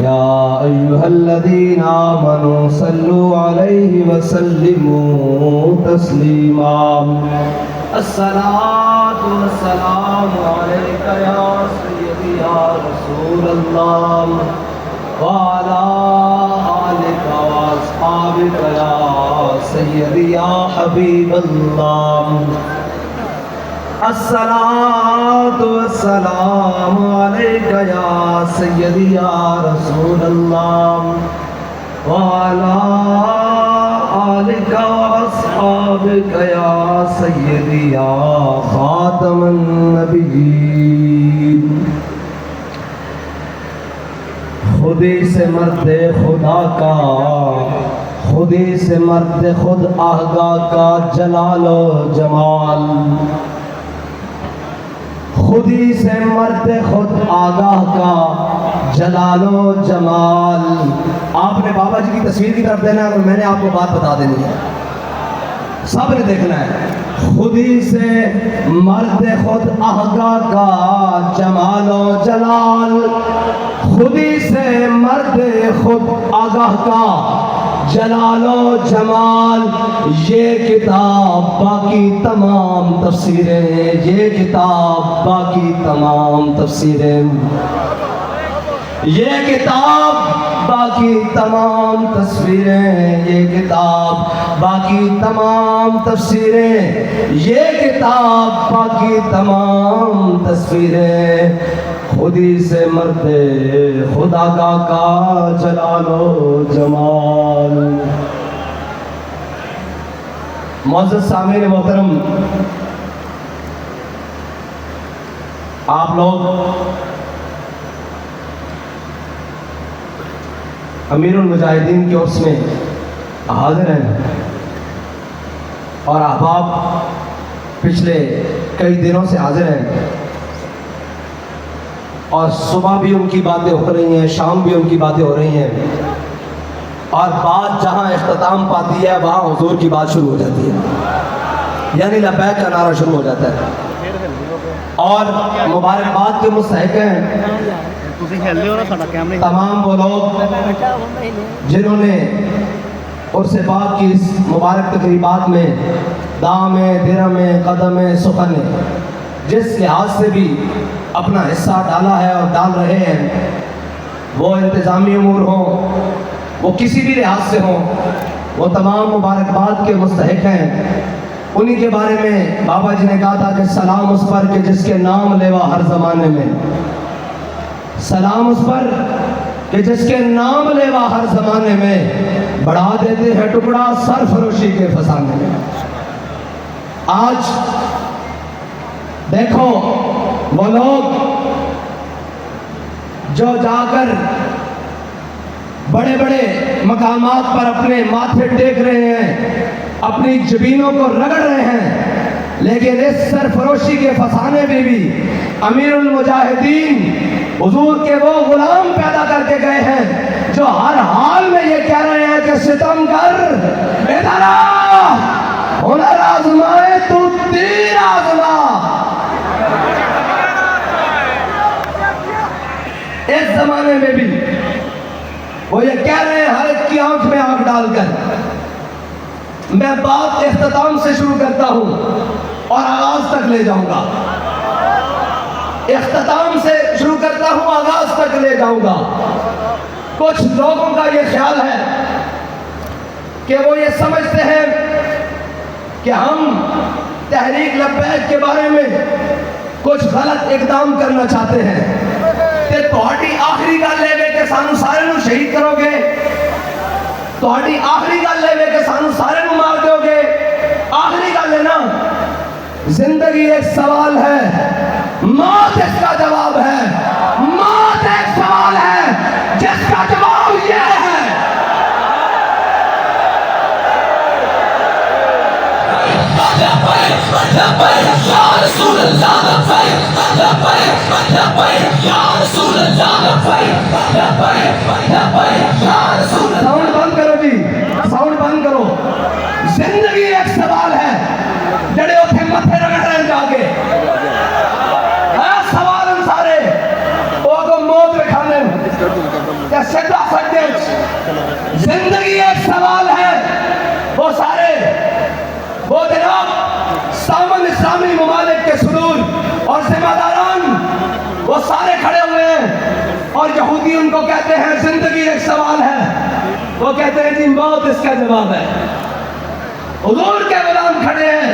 या अय्युहल्लज़ीना आमनू सल्लु अलैहि वसल्लिमू तस्लीमा। अस्सलातु वस्सलामु अलैका या सय्यदी या रसूलल्लाह व अला आलिका व अस्हाबिका या सय्यदी या हबीबल्लाह। अस्सलातु वस्सलामु अलैका या सय्यदी या रसूलल्लाह व अला आलिका व अस्हाबिका या सय्यदी या खातमन नबिय्यीन। खुदी से मर्द खुदा का, खुदी से मर्द खुद आगा का जलालो जमाल, खुदी से मर्द खुद आगाह का जलालो जमाल। आपने बाबा जी की तस्वीर की तरफ देना है और मैंने आपको बात बता देनी है, सबने देखना है। खुदी से मर्द खुद आगाह का जमालो जलाल, खुदी से मर्द खुद आगाह का जलालो जमाल। ये किताब बाकी तमाम तफसीरें, ये किताब बाकी तमाम तफसीरें, ये किताब बाकी तमाम तस्वीरें, ये किताब बाकी तमाम तफसीरें, ये किताब बाकी तमाम तस्वीरें। खुदी से मर्दे खुदा का जलालो जमाल। मौजूद सामीन मोहतरम, आप लोग अमीरुल मुजाहिदीन के उर्स में हाजिर हैं और अहबाब पिछले कई दिनों से हाजिर हैं और सुबह भी उनकी बातें हो रही हैं, शाम भी उनकी बातें हो रही हैं और बात जहां इख्तिताम पाती है वहां हुजूर की बात शुरू हो जाती है, यानी लब्बैक का नारा शुरू हो जाता है और मुबारकबाद के मुस्तहिक हैं तमाम वो लोग जिन्होंने उर्से पाक की इस मुबारक तकरीबात में दामे दिरमे कदमे सुखने जिस लिहाज से भी अपना हिस्सा डाला है और डाल रहे हैं, वो इंतज़ामी अमूर हों, वो किसी भी लिहाज से हों, वो तमाम मुबारकबाद के मुस्तहिक हैं। उन्हीं के बारे में बाबा जी ने कहा था कि सलाम उस पर कि जिसके नाम लेवा हर ज़माने में, सलाम उस पर कि जिसके नाम लेवा हर ज़माने में, बढ़ा देते हैं टुकड़ा सरफरोशी के फसाने में। आज देखो वो लोग जो जाकर बड़े बड़े मकामात पर अपने माथे टेक रहे हैं, अपनी जबीनों को रगड़ रहे हैं, लेकिन इस सरफरोशी के फसाने में भी अमीरुल मुजाहिदीन हुजूर के वो गुलाम पैदा करके गए हैं जो हर हाल में ये कह रहे हैं कि सितमगर इधर आ, हुनर आजमाए तू तीर आजमा। इस जमाने में भी वो ये कह रहे हैं हर एक की आंख में आंख डालकर। मैं बात इख्तिताम से शुरू करता हूं और आगाज तक ले जाऊंगा, इख्तिताम से शुरू करता हूं, आगाज तक ले जाऊंगा। कुछ लोगों का ये ख्याल है कि वो ये समझते हैं कि हम तहरीक लब्बैक के बारे में कुछ गलत इकदाम करना चाहते हैं कि तुहाडी आखिरी गल लेवे कि सानू सारे नू शहीद करोगे, तुहाडी आखिरी गल लेवे कि सानू सारे नू मार दोगे। आखिरी गल है ना, जिंदगी एक सवाल है, मौत इसका जवाब है। मौत एक सवाल है जिसका जवाब यह है साउंड बंद करो जी, साउंड बंद करो। जिंदगी एक सवाल है जड़े उठे मथे रगड़ रहे जाके सवाल सारे वो को मौत दिखाने सवाल है, वो कहते हैं जी मौत इसका जवाब है। हुजूर के गुलाम खड़े हैं,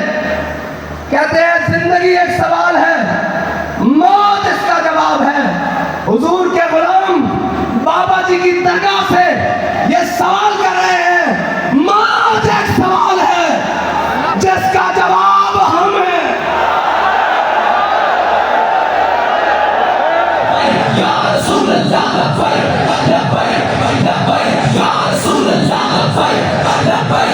कहते हैं जिंदगी एक सवाल है, मौत इसका जवाब है। हुजूर के गुलाम बाबा जी की दरगाह से ये सवाल कर रहे हैं, मौत एक सवाल है जिसका जवाब हम है। या रसूल अल्लाह लब्बैक लब्बैक लब्बैक या रसूल अल्लाह लब्बैक लब्बैक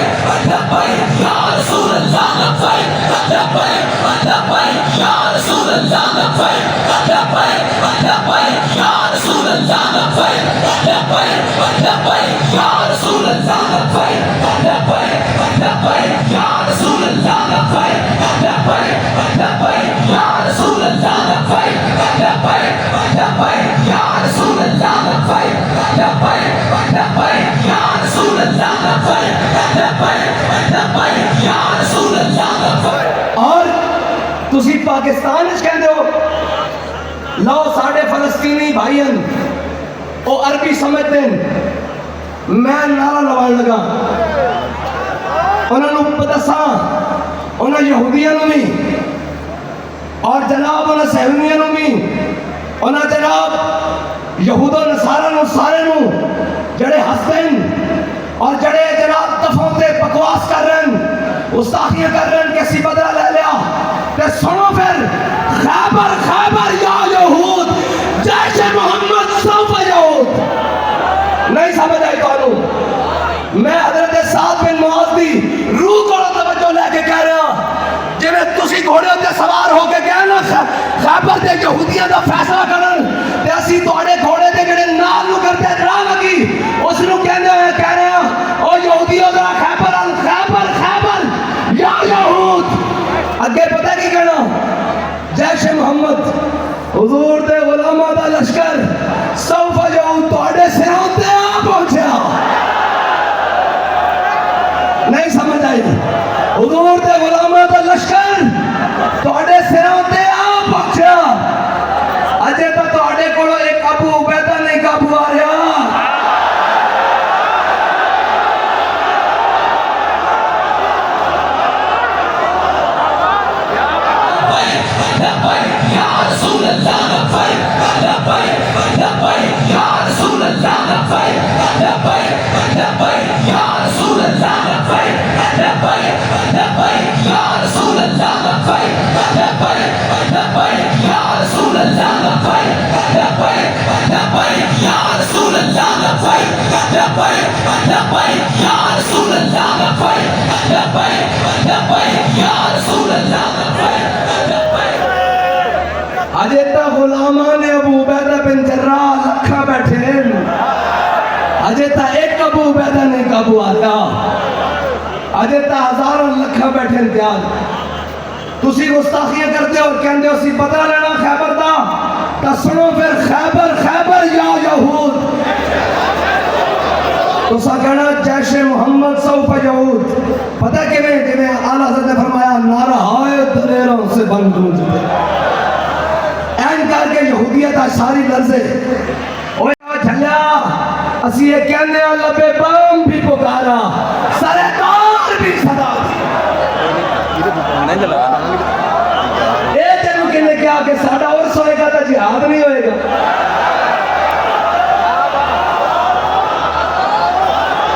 लब्बैक या रसूल अल्लाह लब्बैक लब्बैक लब्बैक या रसूल अल्लाह लब्बैक लब्बैक लब्बैक या रसूल अल्लाह लब्बैक लब्बैक लब्बैक या रसूल अल्लाह लब्बैक लब्बैक लब्बैक या रसूल अल्लाह लब्बैक लब्बैक लब्बैक या रसूल अल्लाह लब्बैक लब्बैक लब्बैक या रसूल अल्लाह लब्बैक लब्बैक लब्बैक या रसूल अल्लाह लब्बैक लब्बैक लब्बैक या रसूल अल्लाह लब्बैक। और तुसी पाकिस्तान विच कहंदे हो, लो साडे फलस्तीनी भाईयन वो अरबी समझते हैं। मैं नारा लवान लगा उन्होंने दसा उन्हें यहूदियों भी और जनाब उन्हें सहूनियों भी, उन्हें जनाब यहूदो नसारा सारे जड़े हसते और जड़े जनाब दफों से बकवास कर रहे हैं, गुस्ताखियां कर रहे हैं, किसी बदला ले लिया। ते सुनो फिर, खैबर खैबर या यहूद जैसे मोहम्मद सौफ यहूद। नहीं समझ आई तो मैं हजरत साद बिन मुआज दी रूह को तवज्जो लेके कह रहा, जिवें तुसी घोड़े उत्ते सवार होके गए ना खैबर दे यहूदियां दा फैसला करन, ते असीं तुहाडे घोड़े दे जेड़े नाल नूं करदे राह लगी उस नूं कहंदे होए कह रहे हैं, ओ यहूदियों दा खैबर अल खैबर खैबर या यहूद। अगे पता की कहना, जैश मोहम्मद हुजूर दे गुलामां दा लश्कर सौफ यहूद तुहाडे सिरों ते आ पहुंचा। नहीं समझ आई, हुजूर दे गुलामां दा लश्कर तुहाडे सिरों ते आ पहुंचा। अजे तो तुहाडे कोल एक अबू उबैदा नहीं काबू आ रहा। अजे तो गुलामा ने अबू उबैदा बिन जर्राह लखा बैठे, अजे तो एक अबू उबैदा नहीं काबू आ रहा, अजे तो हजारों लखा बैठे इंतजार। तुसी गुस्ताखियां करते हो, कहते हो सी बदला लेना खैबर दा, तो सुनो फिर खैबर खैबर या यहूद। तुसा कहना जैशे मोहम्मद सौफ यहूद। पता किवें? जिवें आला हज़रत ने फरमाया, नारा हाय दलेरों से बन गूंजते, ऐन करके यहूदियत आ सारी लर्जे ओए झल्ला असी ये कहने लबे बम भी पुकारा, सरकार भी सदा ए तेनू किने क्या कि साडा उर्स होएगा तो जिहाद नहीं होएगा।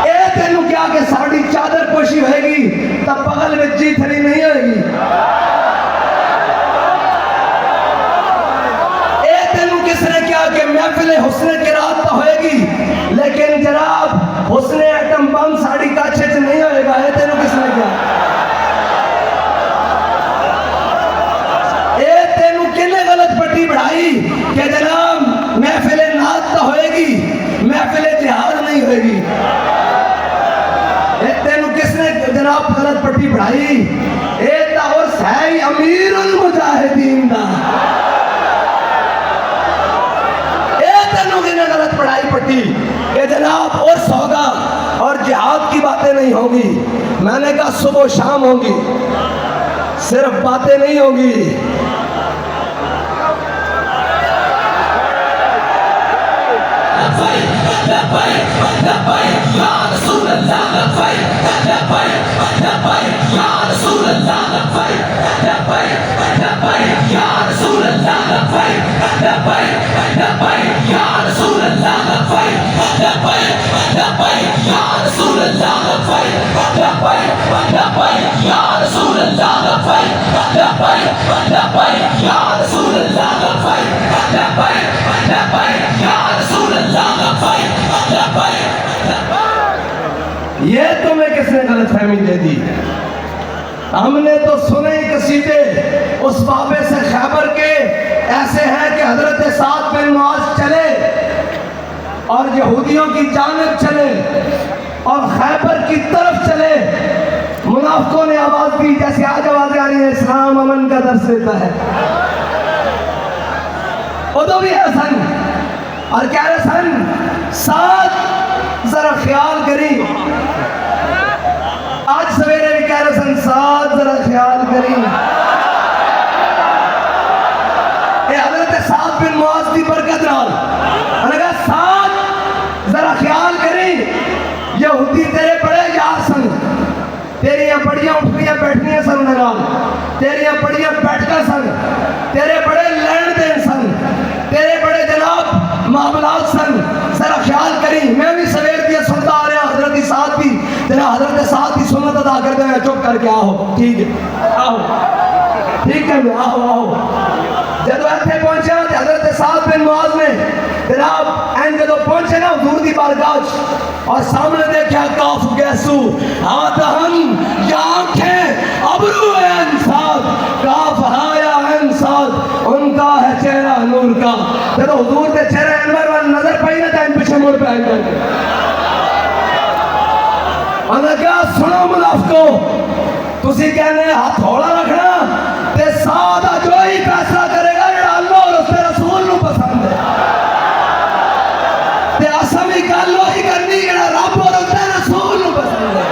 ए तेनू क्या कि साडी चादर पोशी होएगी तो बगल में जीथनी नहीं होएगी। किसने क्या कि महफिल हुस्ने किरात तो होएगी, लेकिन जनाब हुस्ने एटम बम साड़ी काछे च नहीं होएगा। है तेनू किसने क्या? ए तेनू किने गलत पट्टी बढ़ाई कि जनाब महफिल नात तो होएगी, महफिल जिहाद नहीं होएगी। ए तेनू किसने जनाब गलत पट्टी बढ़ाई? ए ताउस है अमीरुल मुजाहिदीन दा। गलत पढ़ाई पट्टी ये जनाब और सौदा और जिहाद की बातें नहीं होगी। मैंने कहा सुबह शाम होगी, सिर्फ बातें नहीं होगी। लब्बैक लब्बैक ये तुम्हें किसने गलतफहमी दे दी? हमने तो सुने ही कसीदे उस बाबे से खैबर के ऐसे हैं कि हजरत साद बिन मुआज चले और यहूदियों की जानिब चले और खैबर की तरफ चले। मुनाफिकों ने आवाज दी जैसे आज आवाज आ रही है, इस्लाम अमन का दर्स देता है। उदो भी है सन और कह रहे सन साथ जरा ख्याल करी। आज सवेरे भी कह रहे सन साथ जरा ख्याल करी। हजरत साद बिन मुआज की बरकत नाल साथ जरा ख्याल करी। यहूदी तेरे बड़े यार सन, तेरिया बड़ियां उठनियां बैठनियां सन, तेरिया बड़ियां बैठकर सन, तेरे बड़े लेन देन सन, तेरे बड़े जनाब मामलात सन। जरा ख्याल करी। मैं भी सवेर दिया सुनता आ रहा हजरत साद भी तेरा हजरत साद की सुन्नत अदा कर दे। चुप करके आओ, ठीक है आओ, ठीक है आओ आओ। जब इतने पहुंचा हजरत साद बिन मुआज ने जनाब एंड जो पहुंचे ना हुजूर दी बारगाह और सामने देखा काफ गैसू आतहन या आंखें अबरू साद काफ हाया साद उनका है चेहरा नूर का। जब हुजूर के चेहरे अनवर वाल नजर पाई ना टाइम पीछे मुड़ पे आई क्या सुनो मुनाफिको, तुसी कहने हाथ हौला रखना ते सादा जो ही फैसला करेगा जेड़ा अल्लाह और उसके रसूल नूं पसंद है ते असम ही गल वही करनी जेड़ा रब और उसके रसूल नूं पसंद है।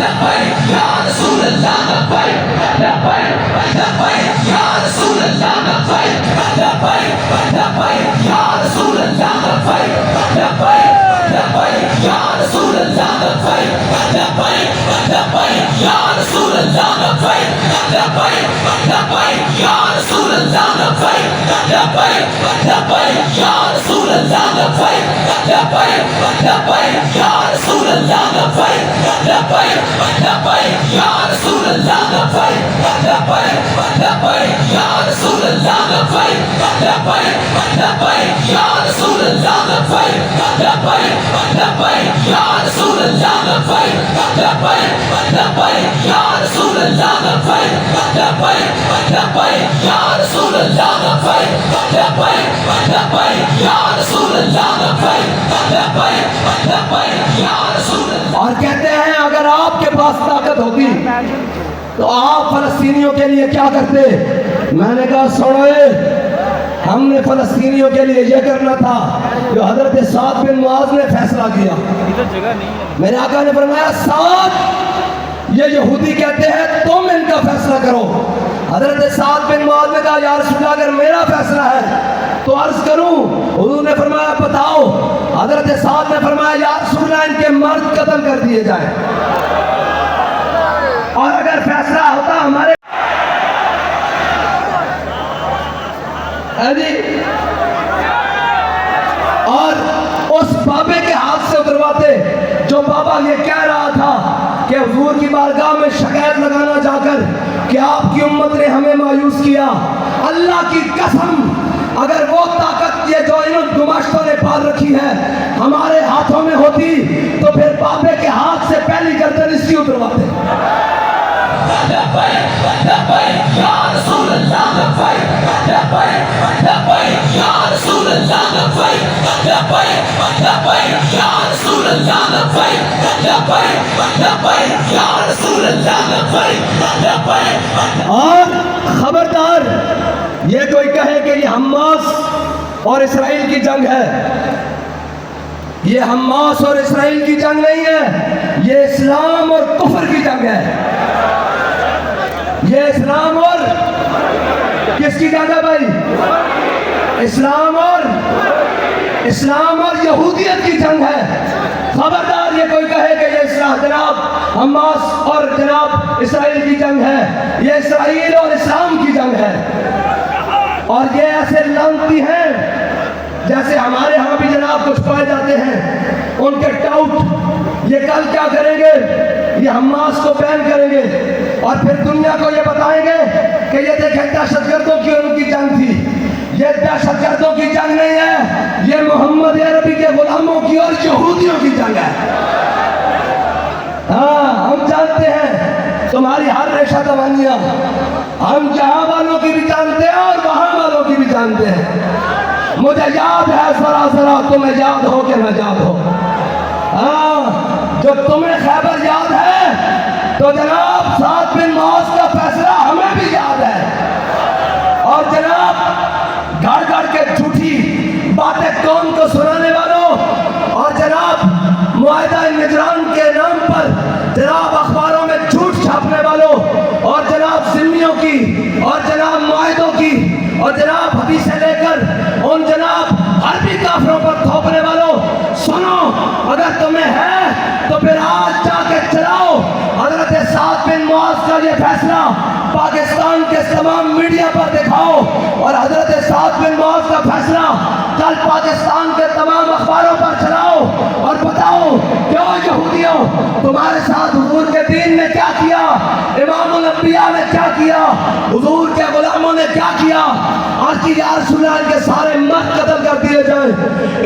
लब्बैक या रसूल अल्लाह, लब्बैक लब्बैक लब्बैक या रसूल अल्लाह, लब्बैक लब्बैक लब्बैक या रसूल अल्लाह, लब्बैक लब्बैक लब्बैक या रसूल अल्लाह, लब्बैक लब्बैक लब्बैक या रसूल अल्लाह, लब्बैक लब्बैक लब्बैक या रसूल अल्लाह, लब्बैक लब्बैक लब्बैक या रसूल अल्लाह, लब्बैक लब्बैक लब्बैक या रसूल अल्लाह, लब्बैक लब्बैक लब्बैक या रसूल अल्लाह, लब्बैक लब्बैक लब्बैक या रसूल अल्लाह, लब्बैक लब्बैक लब्बैक या रसूल अल्लाह, लब्बैक लब्बैक लब्बैक या रसूल अल्लाह, लब्बैक लब्बैक लब्बैक या रसूल अल्लाह, लब्बैक लब्बैक लब्बैक या रसूल अल्लाह, लब्बैक लब्बैक लब्बैक या रसूल अल्लाह, लब्बैक लब्बैक लब्बैक या रसूल अल्लाह। और कहते हैं अगर आपके पास ताकत होती तो आप फलस्तीनियों के लिए क्या करते? मैंने कहा सुनो, हमने फलस्तीनियों के लिए यह करना था जो हजरत साद बिन मुआज ने फैसला किया। मेरे आका ने फरमाया साद ये यहूदी कहते हैं तुम इनका फैसला करो। हजरत साद बिन मुआज ने कहा या रसूल अल्लाह अगर मेरा फैसला है तो अर्ज करूं। हुजूर ने फरमाया बताओ। हजरत साद ने फरमाया या रसूल अल्लाह इनके मर्द कत्ल कर दिए जाए और अगर फैसला होता हमारे और उस बाबे के हाथ से उतरवाते जो बाबा ये कह रहा था कि हुजूर की बारगाह में शिकायत लगाना जाकर कि आपकी उम्मत ने हमें मायूस किया। अल्लाह की कसम अगर वो ताकत ये जो इन गुमाश्तों ने पाल रखी है हमारे हाथों में होती तो फिर बाबे के हाथ से पहली गर्दन इसकी उतरवाते। और खबरदार ये कोई कहे कि ये हमास और इसराइल की जंग है, ये हमास और इसराइल की जंग नहीं है, ये इस्लाम और कुफर की जंग है। ये इस्लाम और किसकी जंग है भाई? इस्लाम और यहूदियत की जंग है। खबरदार ये कोई कहे कि ये इस्लाम जनाब हमास और जनाब इसराइल की जंग है, ये इसराइल और इस्लाम की जंग है। और ये ऐसे लानती हैं जैसे हमारे यहाँ भी जनाब कुछ पाए जाते हैं उनके टाउट ये कल क्या करेंगे, ये हमास को बैन करेंगे और फिर दुनिया को ये बताएंगे कि ये देखें दहशतगर्दों की उनकी जंग थी। ये दहशतगर्दों की जंग नहीं है, ये मोहम्मद अरबी के गुलामों की और यहूदियों की जंग है। हाँ, हम जानते हैं तुम्हारी हर रेशा दवानियां, हम जहां वालों की भी जानते हैं और वहां वालों की भी जानते हैं। मुझे याद है सरासरा, तुम्हें याद हो कि न याद हो। हाँ, जो तुम्हें खैबर याद है तो जनाब साद बिन मुआज का फैसला हमें भी याद है। और जनाब घर घर के झूठी बातें कौम को सुनाने वालों और जनाब मुआहिदा निगरान के नाम पर जनाब अखबारों में झूठ छापने वालों और जनाब जिम्मियों की और जनाब मुआहिदों की और जनाब हदीसें लेकर उन जनाब हरबी काफिरों पर थोपने वालों, सुनो, अगर तुम्हें है तो फिर आज जाके चलाओ हजरत साद बिन मुआज का ये फैसला पाकिस्तान के तमाम मीडिया पर दिखाओ और हजरत साद बिन मुआज का फैसला कल पाकिस्तान के तमाम अखबारों पर चलाओ और बताओ क्यों यहूदियों तुम्हारे साथ हुजूर के दीन ने क्या किया, इमामुल अंबिया ने क्या किया, हुजूर के गुलामों ने क्या किया। आज की या रसूल अल्लाह के सारे मर्द कत्ल कर दिए जाए,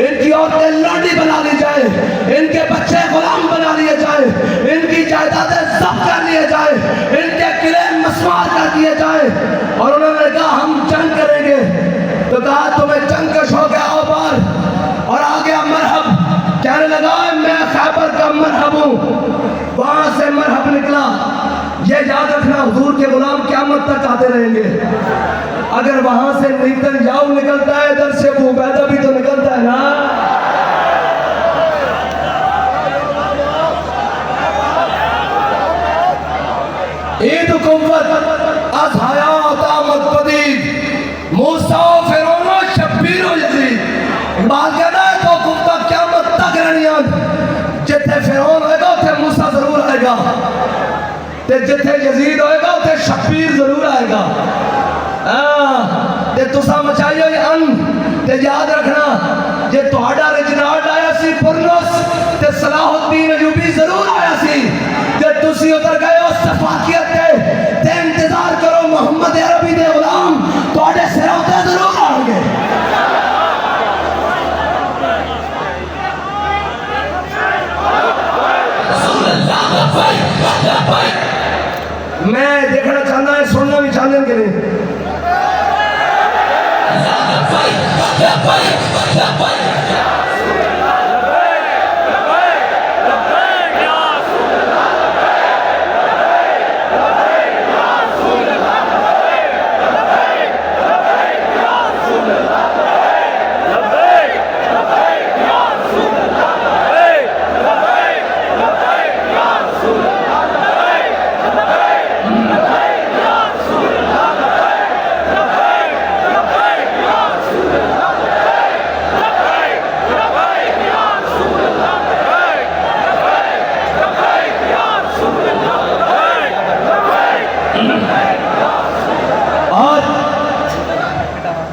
इनकी औरतें लौंडी बना ली जाए, इनके बच्चे गुलाम बना लिए जाए, इनकी जायदादें जब्त कर लिए जाए, इनके किले मस्मार कर दिए जाए। और उन्होंने कहा हम जंग करेंगे, तो कहा तुम्हें जंग का शौक है, आओ बार। और आ गया मरहब, कहने लगा मैं खैबर का मरहब हूँ, वहां से मरहब निकला। ये याद रखना हुजूर के गुलाम क़यामत तक आते रहेंगे। अगर वहां से नेतन्याहू निकलता है, इधर से अबू उबैदा भी तो निकलता है ना। ईद कुव्वत अज हयात आमद पदीद मूसा फिरौन शब्बीर यजीद। बात कहना है तो कुत्ता क़यामत तक रहनियां, जिथे फिरौन होएगा उथे मूसा जरूर आएगा, ते जिथे यजीद होएगा उथे शब्बीर जरूर आएगा। ते तुसा मचाइयो अन, ते याद रखना जे तुहाडा रिजनाल्ड आया सी पुरनस ते सलाहुद्दीन अयूबी जरूर आया सी, जे तुसी उधर गए हो सफाकियत ते इंतजार करो मोहम्मद अरबी दे गुलाम तुहाडे सिर उते जरूर आएंगे। मैं देखना चाहता है, सुनना भी चाहते हैं कि नहीं?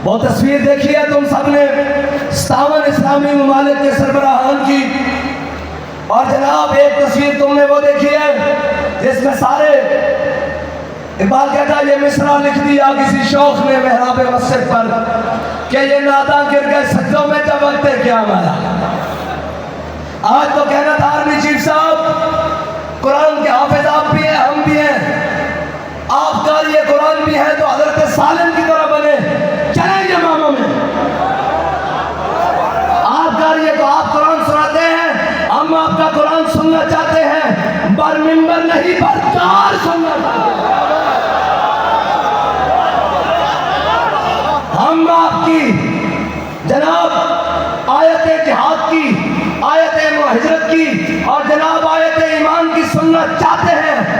वो तस्वीर देखी है तुम सबने 57 इस्लामी ममालिक के सरबराहान की, और जनाब एक तस्वीर तुमने वो देखी है जिसमें सारे इकबाल कहता है ये मिसरा लिख दिया किसी शौक ने मेहराब मस्जिद पर कि ये नादा गिर गए सज्जों में जब वक्त क्या आया। आज तो कहना था आर्मी चीफ साहब कुरान के हाफिज आप भी हैं, हम भी हैं, आपका ये कुरान भी है तो हजरत सालिम की तरह बने चलेंगे मामों में। आपका ये तो आप कुरान सुनाते हैं, हम आपका कुरान सुनना चाहते हैं, बर मिंबर नहीं बरकार सुनना चाहते हैं। हम आपकी जनाब आयत जिहाद की, आयत मुहज्जरत की और जनाब आयत ईमान की सुनना चाहते हैं।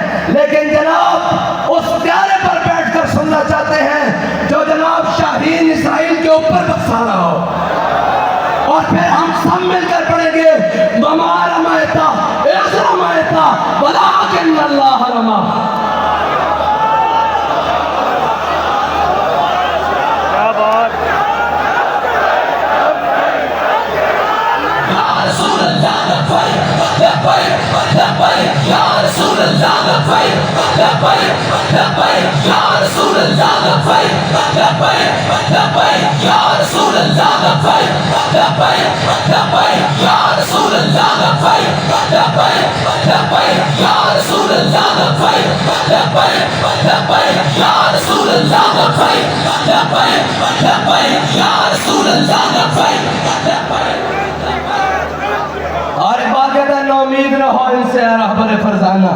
और एक बात कहता है, ना उम्मीद न हो इनसे रहबर फरजाना।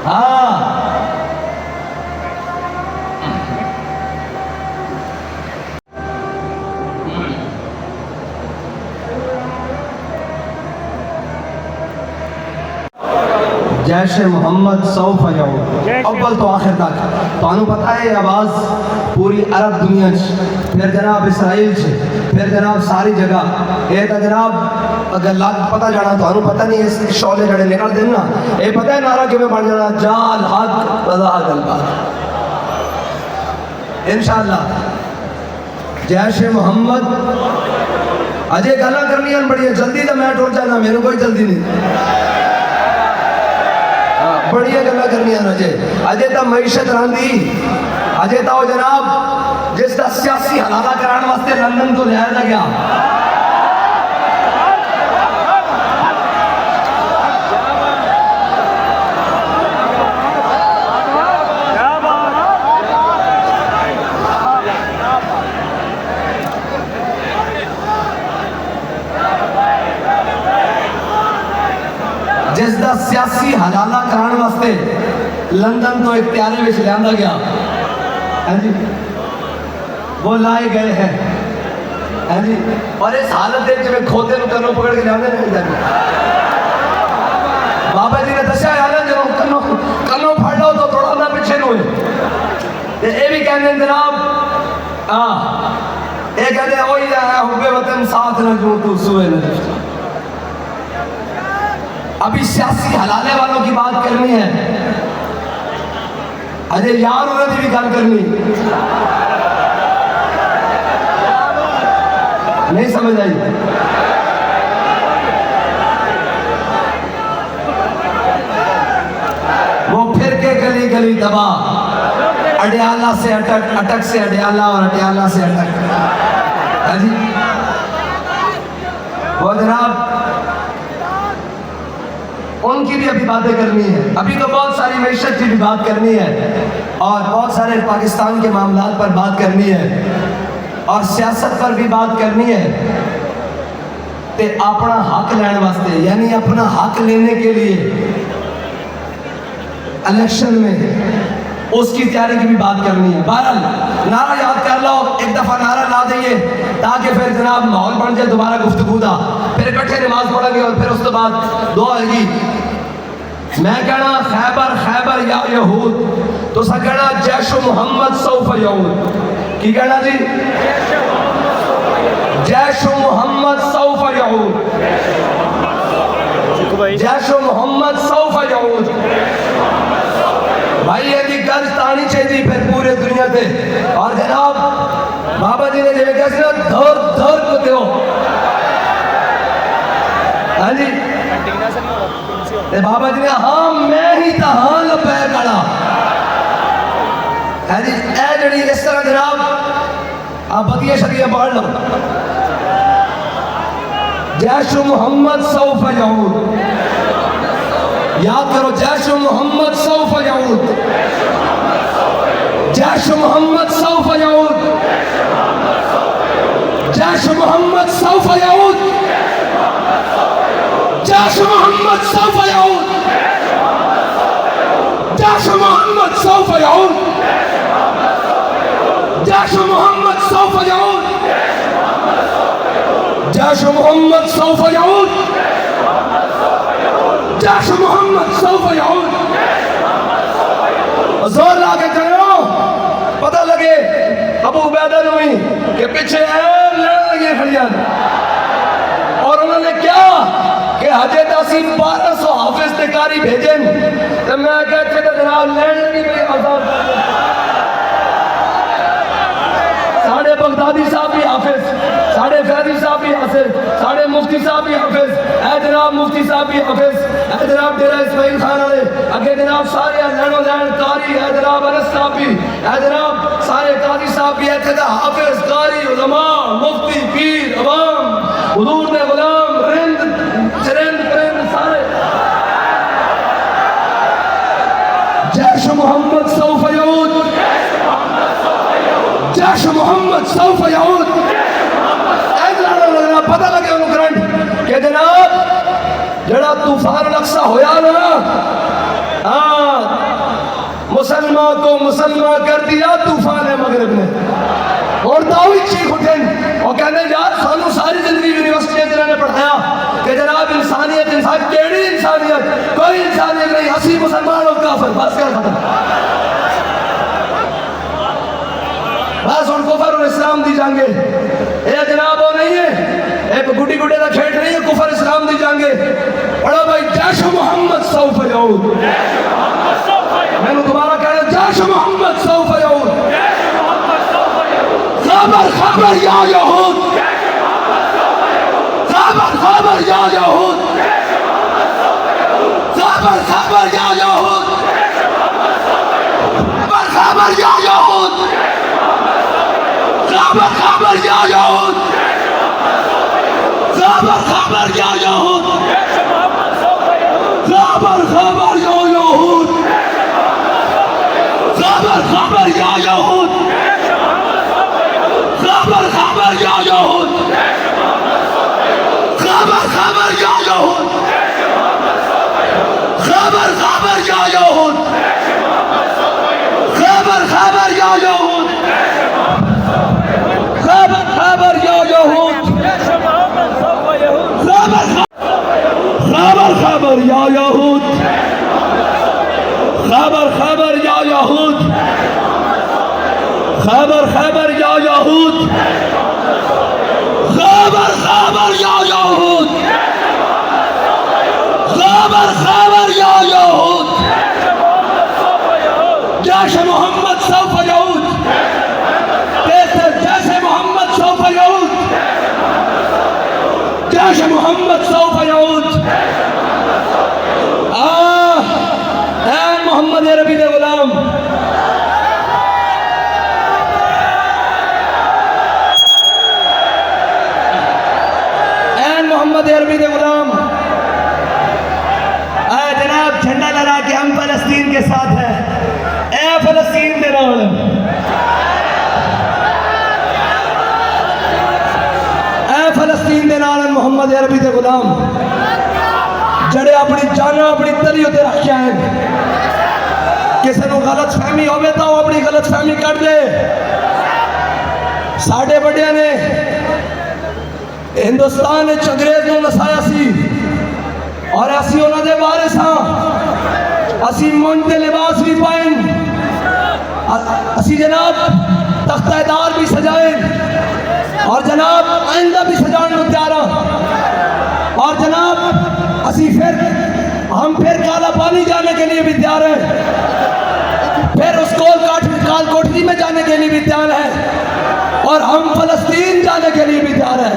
हाँ, जैशे मोहम्मद सौफ जाओ अव्वल तो आखिर तक तो पता है आवाज़ पूरी अरब दुनिया फिर जनाब इसराइल फिर जनाब सारी जगह ये तो जनाब अगर लाग पता जाना तो पता नहीं इस शौले जड़े निकल देना ये पता है नारा कि बढ़ जाना जाल हक वज़ाहत इंशाअल्लाह। जैशे मोहम्मद अजय गल्ला करनी है बड़ी जल्दी तो मैं टुर जाना मेरे कोई जल्दी नहीं बढ़िया गल्ला करनी अजय अजय तो मैशत रही अजय तो जनाब जिसका सियासी हलाला कराने वास्ते लंदन तो लिया गया जिसका सियासी हलाला कराने वास्ते लंदन तो इख्तियारे में लिया गया है जी वो लाए गए हैं है जी और इस हालत जिम्मे खोते कन्नों पकड़ के लिया बाबा जी ने दसिया यार जो कन्नों फड़ लो तो थोड़ा ना पिछे नु ये भी कहते जनाब हाँ ये कहते वही हुब्बे वतन साथ न जो तू सुए न अभी सियासी हलाले वालों की बात करनी है अजय यार उन्होंने भी गल करनी नहीं समझ आई वो फिर के गली गली दबा अडियाला से अटक अटक से अडियाला और अडियाला से अटक जी वो जनाब उनकी भी अभी बातें करनी है अभी तो बहुत सारी मैशत की भी बात करनी है और बहुत सारे पाकिस्तान के मामलात पर बात करनी है और सियासत पर भी बात करनी है ते अपना हक लेने वास्ते यानी अपना हक लेने के लिए इलेक्शन में उसकी तैयारी की भी बात करनी है। बहरहाल नारा याद कर लो एक दफ़ा नारा ला देंगे ताकि फिर जनाब माहौल बन जाए दोबारा गुफ्तगू का फिर इकट्ठे नमाज पढ़ेंगे और फिर उसके बाद दुआ होगी। मैं कहना खैबर खैबर या यहूद तो सा कहना जैशो मोहम्मद सौफ यहूद की कहना जी जैशो मोहम्मद सौफ यहूद जैशो मोहम्मद सौफ यहूद भाई यदि गल तानी चाहिए फिर पूरे दुनिया से और जनाब बाबा जी ने जिम्मे कैसे धर धर को दो हाँ जी बाबा जी ने हाँ मैं ही था हाँ लपै खड़ा है जी ए जड़ी इस तरह जनाब आप बतिया शरिया पढ़ लो जैशो मोहम्मद सौफ यहूद याद करो जैशो मोहम्मद सौफ यहूद जैशो मोहम्मद सौफ यहूद जैशो मोहम्मद सौफ यहूद जैशो मोहम्मद सौफ यहूद जैशो मोहम्मद सौफ यहूद जैशो मोहम्मद सौफ यहूद जैशो मोहम्मद सौफ यहूद जैशो मोहम्मद सौफ यहूद जोर ला के करो पता लगे अबू उबैदा हुई कि पीछे लड़ने लगी खड़ियां और उन्होंने क्या कि हजे तसी 1200 हाफिज तिकारी भेजे तो मैं कहते तो जनाब लैंड नहीं गई आजाद साढ़े बगदादी साहब भी हाफिज साढ़े फैजी साहब भी हाफिज साढ़े मुफ्ती मुफ्ती साहब भी हाफिज, ऐ जनाब मुफ्ती साहब भी हाफिज, ऐ जनाब डेरा इस्माइल खान वाले, अगे जनाब सारे लैनो लैन कारी, ऐ जनाब अनस साहब भी, ऐ जनाब सारे काजी साहब भी, ऐ हाफिज कारी उलमा मुफ्ती पीर अवाम हुजूर ने गुलाम रिंद चरिंद परिंद सारे। जैश मोहम्मद सौफ यऊद, जैश मोहम्मद सौफ यऊद। पता लगे उन्होंने करंट कि जनाब जड़ा तूफान अक्सा होया ना, हाँ मुसलमान को मुसलमान कर दिया तूफान है मगरब ने। और दावी चीख उठे और कहने यार सानू सारी जिंदगी यूनिवर्सिटी ने पढ़ाया कि जनाब इंसानियत इंसान केड़ी इंसानियत, कोई इंसानियत नहीं, हसी मुसलमान और काफिर, बस क्या खत्म। बस उन कुफर और इस्लाम दी जाएंगे, ये जनाब वो नहीं है, एक गुड्डी गुड्डे का खेल नहीं है, कुफर इस्लाम दी जाएंगे। पढ़ो भाई जैश मोहम्मद सौफ यऊद, मैंने दोबारा कह रहा जैश मोहम्मद सौफ यऊद। खबर खबर या यहूद, खबर खबर या यहूद, खबर खबर या यहूद, खबर खबर या यहूद, खबर खबर या यहूद, खबर खबर या यहूद, खबर खबर या यहूद, खबर खबर या यहूद, खबर खबर या यहूद, खबर खबर या यहूद, खबर खबर या यहूद, खबर खबर या यहूद, खबर खबर या यहूद, खबर खबर या यहूद, खबर खबर या यहूद, खबर खबर या यहूद, खबर खबर या यहूद, खबर खबर या यहूद। जैश मोहम्मद सौफ यऊद, जैसे मोहम्मद सौफ यऊद, जैश मोहम्मद सौफ यऊद। मोहम्मद अरबी दे गुलाम, मोहम्मद अरबी दे गुलाम, जनाब झंडा लहरा के हम फलस्तीन के साथ हैं, ए फलस्तीन दे नाल, ए फलस्तीन दे नाल मोहम्मद अरबी दे गुलाम जड़े अपनी जाना अपनी तली उत्ते रखिया है। किसी को गलत फहमी हो तो अपनी गलत फहमी कर दे। साढ़े बड़िया ने हिंदुस्तान अंग्रेज को नसाया सी और असी उन्होंने वारिस हाँ, असी मुंज के लिबास भी पाए, असी जनाब तख्तेदार भी सजाए और जनाब आइंदा भी सजाने को तैयार हाँ। और जनाब असी हम फिर काला पानी जाने के लिए भी तैयार हैं, फिर उस काल कोठरी में जाने के लिए भी तैयार है और हम फलस्तीन जाने के लिए भी तैयार हैं।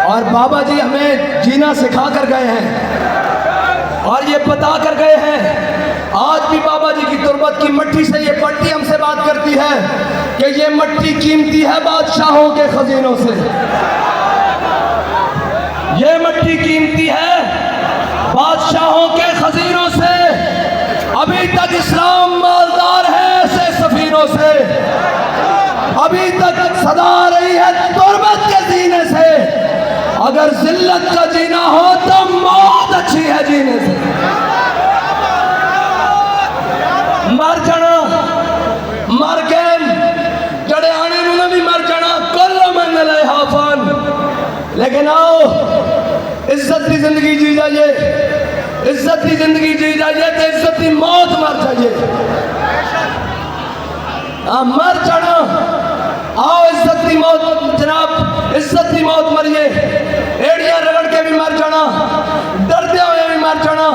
और बाबा जी हमें जीना सिखा कर गए हैं और ये बता कर गए हैं आज भी बाबा जी की तुरबत की मट्टी से ये पट्टी हमसे बात करती है कि ये मट्टी कीमती है बादशाहों के खजीनों से। ये मट्टी कीमती है बादशाहों के खजीनों से। अभी तक इस्लाम मालदार है ऐसे सफीरों से। अभी तक सदा रही है तुरबत के जीने से। अगर जिल्लत का जीना हो तो मौत अच्छी है जीने से। मर जाना मर गए जड़े आने उन्होंने भी मर जाना कल मन हाफन। लेकिन आओ इज्जत की जिंदगी जी जाइए, इज्जत की जिंदगी जी जाइए तो इज्जत की मौत मर जाइए। मर जाना आओ इज्जत की मौत जनाब, इज्जत की मौत मरिए। एड़ियां रगड़ के भी मर जाना, डरते हुए भी मर जाना,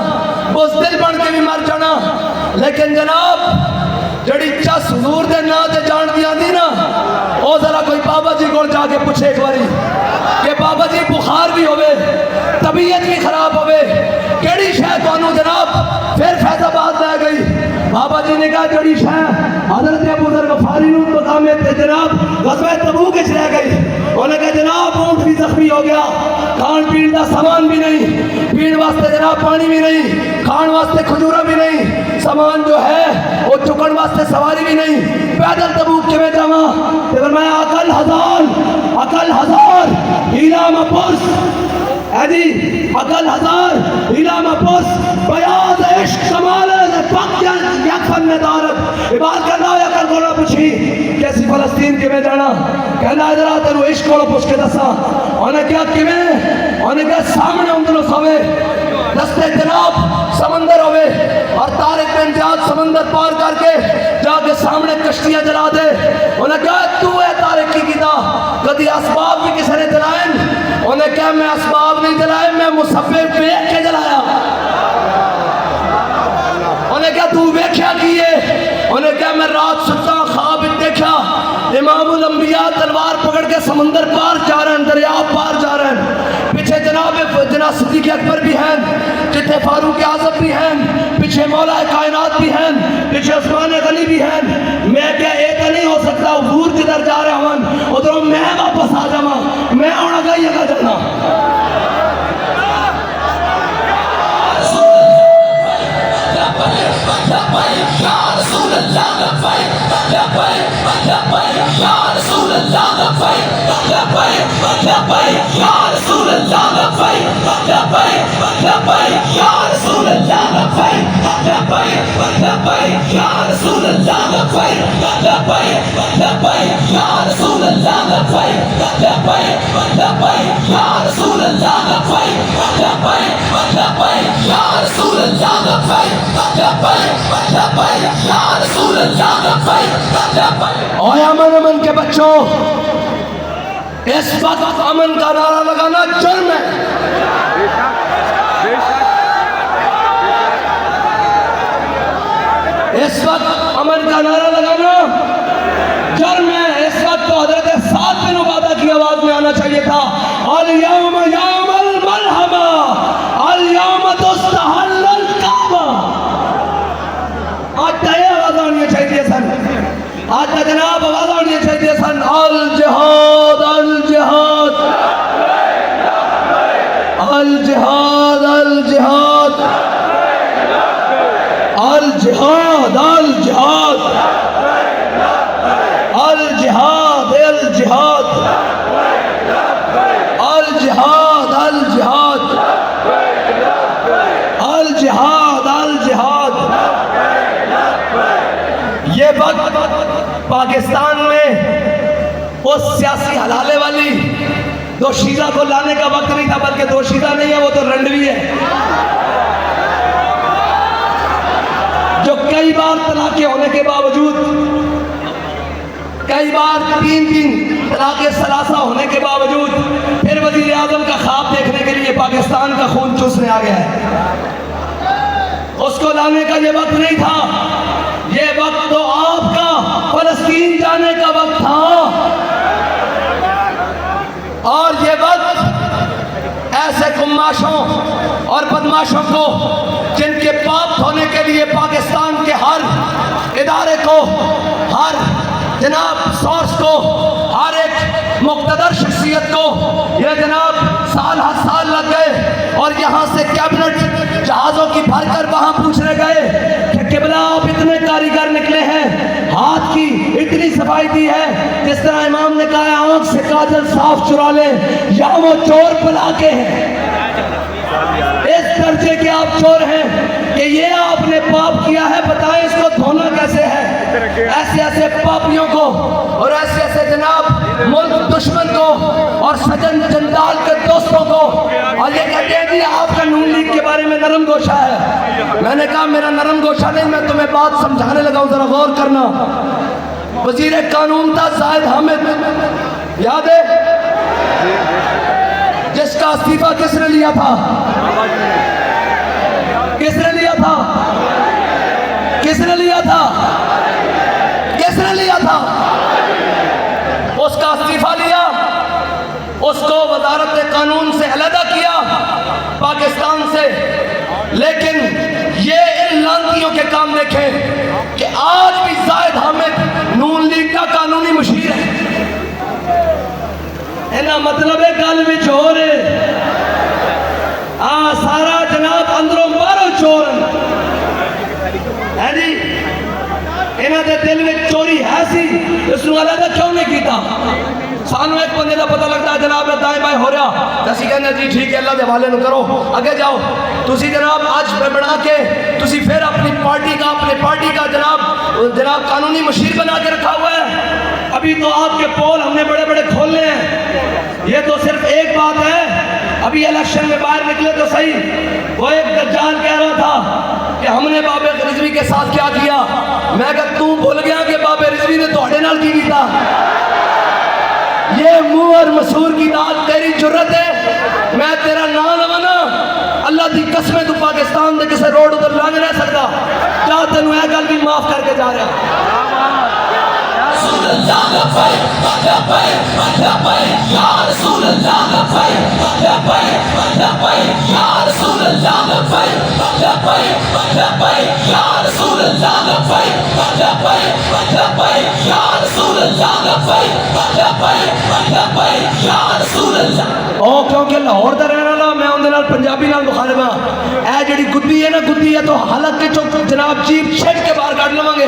बुज़दिल बन के भी मर जाना। लेकिन जनाब जड़ी चस हुजूर दे ना ते जान दी आंदी ना, ओ जरा कोई बाबा जी को जाके पूछे एक बारी कि बाबा जी बुखार भी होवे, तबीयत भी खराब होवे, केड़ी शह तुहानू जनाब फिर फैजाबाद लै गई। बाबा जी ने कहा जड़ी शह हजरत अबू ज़र गफारी नू मकामे ते जनाब ग़ज़वा तबूक विच रह गई। उन्हें कहा जनाब ऊंट भी जख्मी हो गया, खान पीन का सामान भी नहीं, पीने वास्ते जनाब पानी भी नहीं, खान वास्ते खजूरा भी नहीं, सामान जो है वो चुकन वास्ते सवारी भी नहीं, पैदल तबूक किवें जावां? ते फरमाया अकल हजार हीला मपुस है जी, अकल हजार हीला मपुस बयाज इश्क कमाल पक यकफन नदारत। इबाद करना या कल कोला पूछी कैसी फलस्तीन किवें जाना? कहना जरा तेरू इश्क कोला पूछ के दसा। उन्हें क्या किवें? उन्हें क्या सामने उंगलों सवे दस्ते जनाब समंदर होवे और तारिक बिन ज़ियाद समंदर पार करके जाके सामने कश्तियां जला दे। उन्हें कहा तू है तारिक की गिदा, कभी असबाब भी किसी ने जलाए? उन्हें क्या मैं असबाब नहीं जलाए, मैं मुसब्बिब देख के जलाया। उन्हें क्या तू वेख्या की है? उन्हें क्या मैं रात सुता ख्वाब देखा इमामुल अंबिया तलवार पकड़ के समंदर पार जा रहे हैं, दरिया पार जा रहे हैं। पीछे जनाब सिद्दीक़ अकबर भी हैं, जिथे फारूक आज़म भी हैं, पीछे मौला कायनात भी हैं, पीछे उस्मान गनी भी हैं। मैं क्या एक नहीं हो सकता हुजूर जिधर जा रहे हवन उधर मैं वापस आ जावा, मैं आना चाहिए जाना। और अमन अमन के बच्चों, इस वक्त अमन का नारा लगाना जुर्म है। इस वक्त अमन का नारा लगाना जुर्म है। इस वक्त तो हजरत साद बिन उबादा की आवाज में आना चाहिए था, अल यौम यौमुल मलहमा अल यौम तुस्तहल्लुल काबा। आज तय आवाज आनी चाहिए सन, आज का जनाब आवाज आनी चाहिए सन, अल जिहाद अल जिहाद अल जिहाद अल जिहाद अल जिहाद अल जिहाद अल जिहाद अल जिहाद अल जिहाद अल जिहाद अल जिहाद अल जिहाद। ये वक्त पाकिस्तान में वो सियासी हलाले वाली दोशीदा को लाने का वक्त नहीं था, बल्कि दोशीदा नहीं है वो तो रंडवी है, जो कई बार तलाक होने के बावजूद, कई बार तीन तलाक सलासा होने के बावजूद फिर वजीर आजम का ख्वाब देखने के लिए पाकिस्तान का खून चूसने आ गया है। उसको लाने का ये वक्त नहीं था, ये वक्त तो आपका फलस्तीन जाने का वक्त था। और ये वक्त ऐसे बदमाशों और बदमाशों को, जिनके पाप धोने के लिए पाकिस्तान के हर इदारे को, हर जनाब सोर्स को, हर एक मुक़्तदर शख्सियत को ये जनाब साल हर साल लग गए और यहाँ से कैबिनेट जहाज़ों की भरकर वहाँ पूछने गए कि किबला आप इतने कारीगर निकले हैं, हाथ की इतनी सफाई दी है, जिस तरह इमाम ने कहा आँख से काजल साफ चुरा ले, या वो चोर बुला के हैं। इस दर्जे के आप चोर हैं कि ये आपने पाप किया है, बताएं इसको धोना कैसे है। ऐसे ऐसे पापियों को और ऐसे ऐसे जनाब मुल्क दुश्मन को और सजन जंजाल के दोस्तों को, और ये कहते हैं जी आपका नून लीग के बारे में नरम गोशा है। मैंने कहा मेरा नरम गोशा नहीं, मैं तुम्हें बात समझाने लगा हूं, जरा गौर करना। वजीर कानून था जाहिद हामिद, याद है? जिसका इस्तीफा किसने लिया था? किसने लिया था? किसने लिया था? किसने लिया था? उसका इस्तीफा लिया, उसको वजारत कानून से अलहदा किया पाकिस्तान से। लेकिन ये इन लांतियों के काम देखें कि आज भी जाहिद हामिद नून लीग का कानूनी मुशीर है। इना मतलब है गल भी चोर है, हाँ सारा जनाब अंदरों बाहरों चोर है जी। इन्हों के दिल में चोरी है सी, इसनू अलग क्यों नहीं किया? सानू एक बंदे का पता लगता है जनाब दाएं बाएं हो रहा, असं कहने जी ठीक है अल्लाह के हवाले न करो, अगे जाओ। तुसी जनाब आज बना के तुसी फिर अपनी पार्टी का जनाब कानूनी मुशीर बना के रखा हुआ है। अभी तो आपके पोल हमने बड़े बड़े खोलने हैं, ये तो सिर्फ एक बात है। अभी इलेक्शन में बाहर निकले तो सही, वो एक दज्जाल कह रहा था कि हमने बाबे रिजवी के साथ क्या किया। मैं कहा तू भूल गया कि बाबे रिजवी ने तोड़े नाल की किया। ये मुंह और मसूर की दाल तेरी जुर्रत है, मैं तेरा नाम लवाना अल्लाह की कसम तू पाकिस्तान के किसी रोड उधर ला नहीं रह सकता। क्या तेन यह गल भी माफ करके जा रहा? क्योंकि लाहौर का रहने वाला मैं उन्हें पंजाबी नाल मुखालिफ हाँ। जी गुद्दी है ना, गुद्दी है तो हालत के चो जनाब जीप छेड़ के बाहर काट लवेंगे।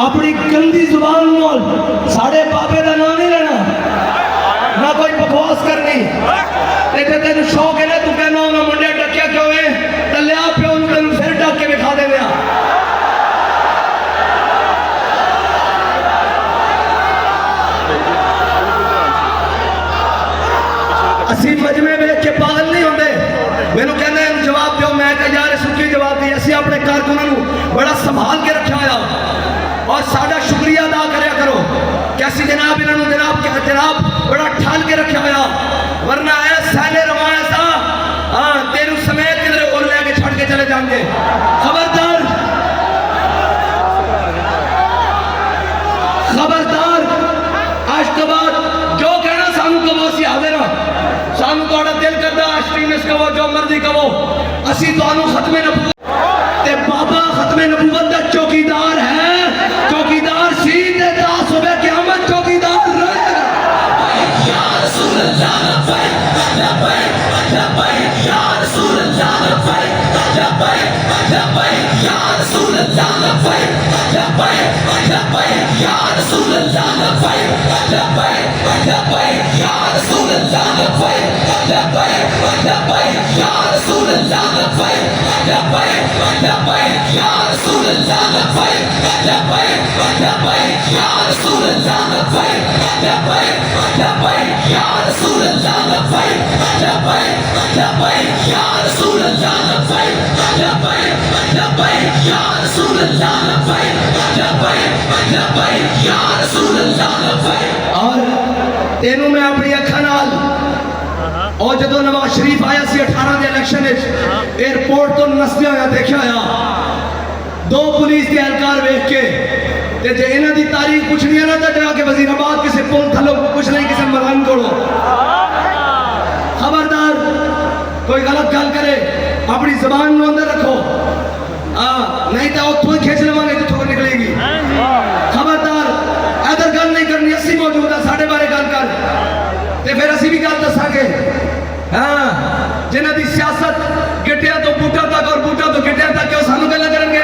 अपनी गंदी जुबान नाल साढ़े बाबे का नाम नहीं लेना, ना कोई बकवास करनी। तेन शौक है ना, तू कहना मैं मुंडे डकिया क्यों है, तो लिया प्यो तेन फिर डक के विखा देने। असी मजमे वेख के पागल नहीं होंगे। मैनू कहना जवाब दो, मैं कहा यार सुखी जवाब दी। असी अपने कारकुनों बड़ा संभाल के रखा हुआ और साडा शुक्रिया अदा करया करो कि असी जनाब इन्होंने जनाब बड़ा ठाल के रखा हुआ, वरना ऐ सैले रवाया सा हाँ तेरू समेत किधरे और लेके छड़ के चले जाएंगे। खबरदार खबरदार, आज के बाद जो कहना सानू कहो असी हाजिर हाँ। सानू थोड़ा दिल करता एक्सट्रीमिस्ट कहो जो मर्जी कहो, असी तुहानू खत्मे नबूवत ते बाबा खत्मे नबूवत का चौकीदार है। चौकीदार सी ते दास होवे क़यामत चौकीदार रहेगा। और तेनू मैं अपनी अखा नाल और जो नवाज शरीफ आया सी 18 के इलेक्शन एयरपोर्ट तो नसदे होया देखा होया दो पुलिस के एहलकार वेख के ते जे इन्हां दी तारीख पुछनी है ना तो जाके वजीराबाद किसी पुल थलो कुछ नहीं किसी मलान को खबरदार कोई गलत गल करे अपनी जबान नो अंदर रखो नहीं तो उतों ही खींच लवांगे जितों निकलेगी खबरदार इधर गल नहीं करनी असी मौजूद है साढ़े बारे गल कर ते फिर असी भी गल दसांगे हाँ जिन्हां दी सियासत गिटिया तो बूटा तक और बूटा तो गिटिया तक क्यों सानू गल्लां करनगे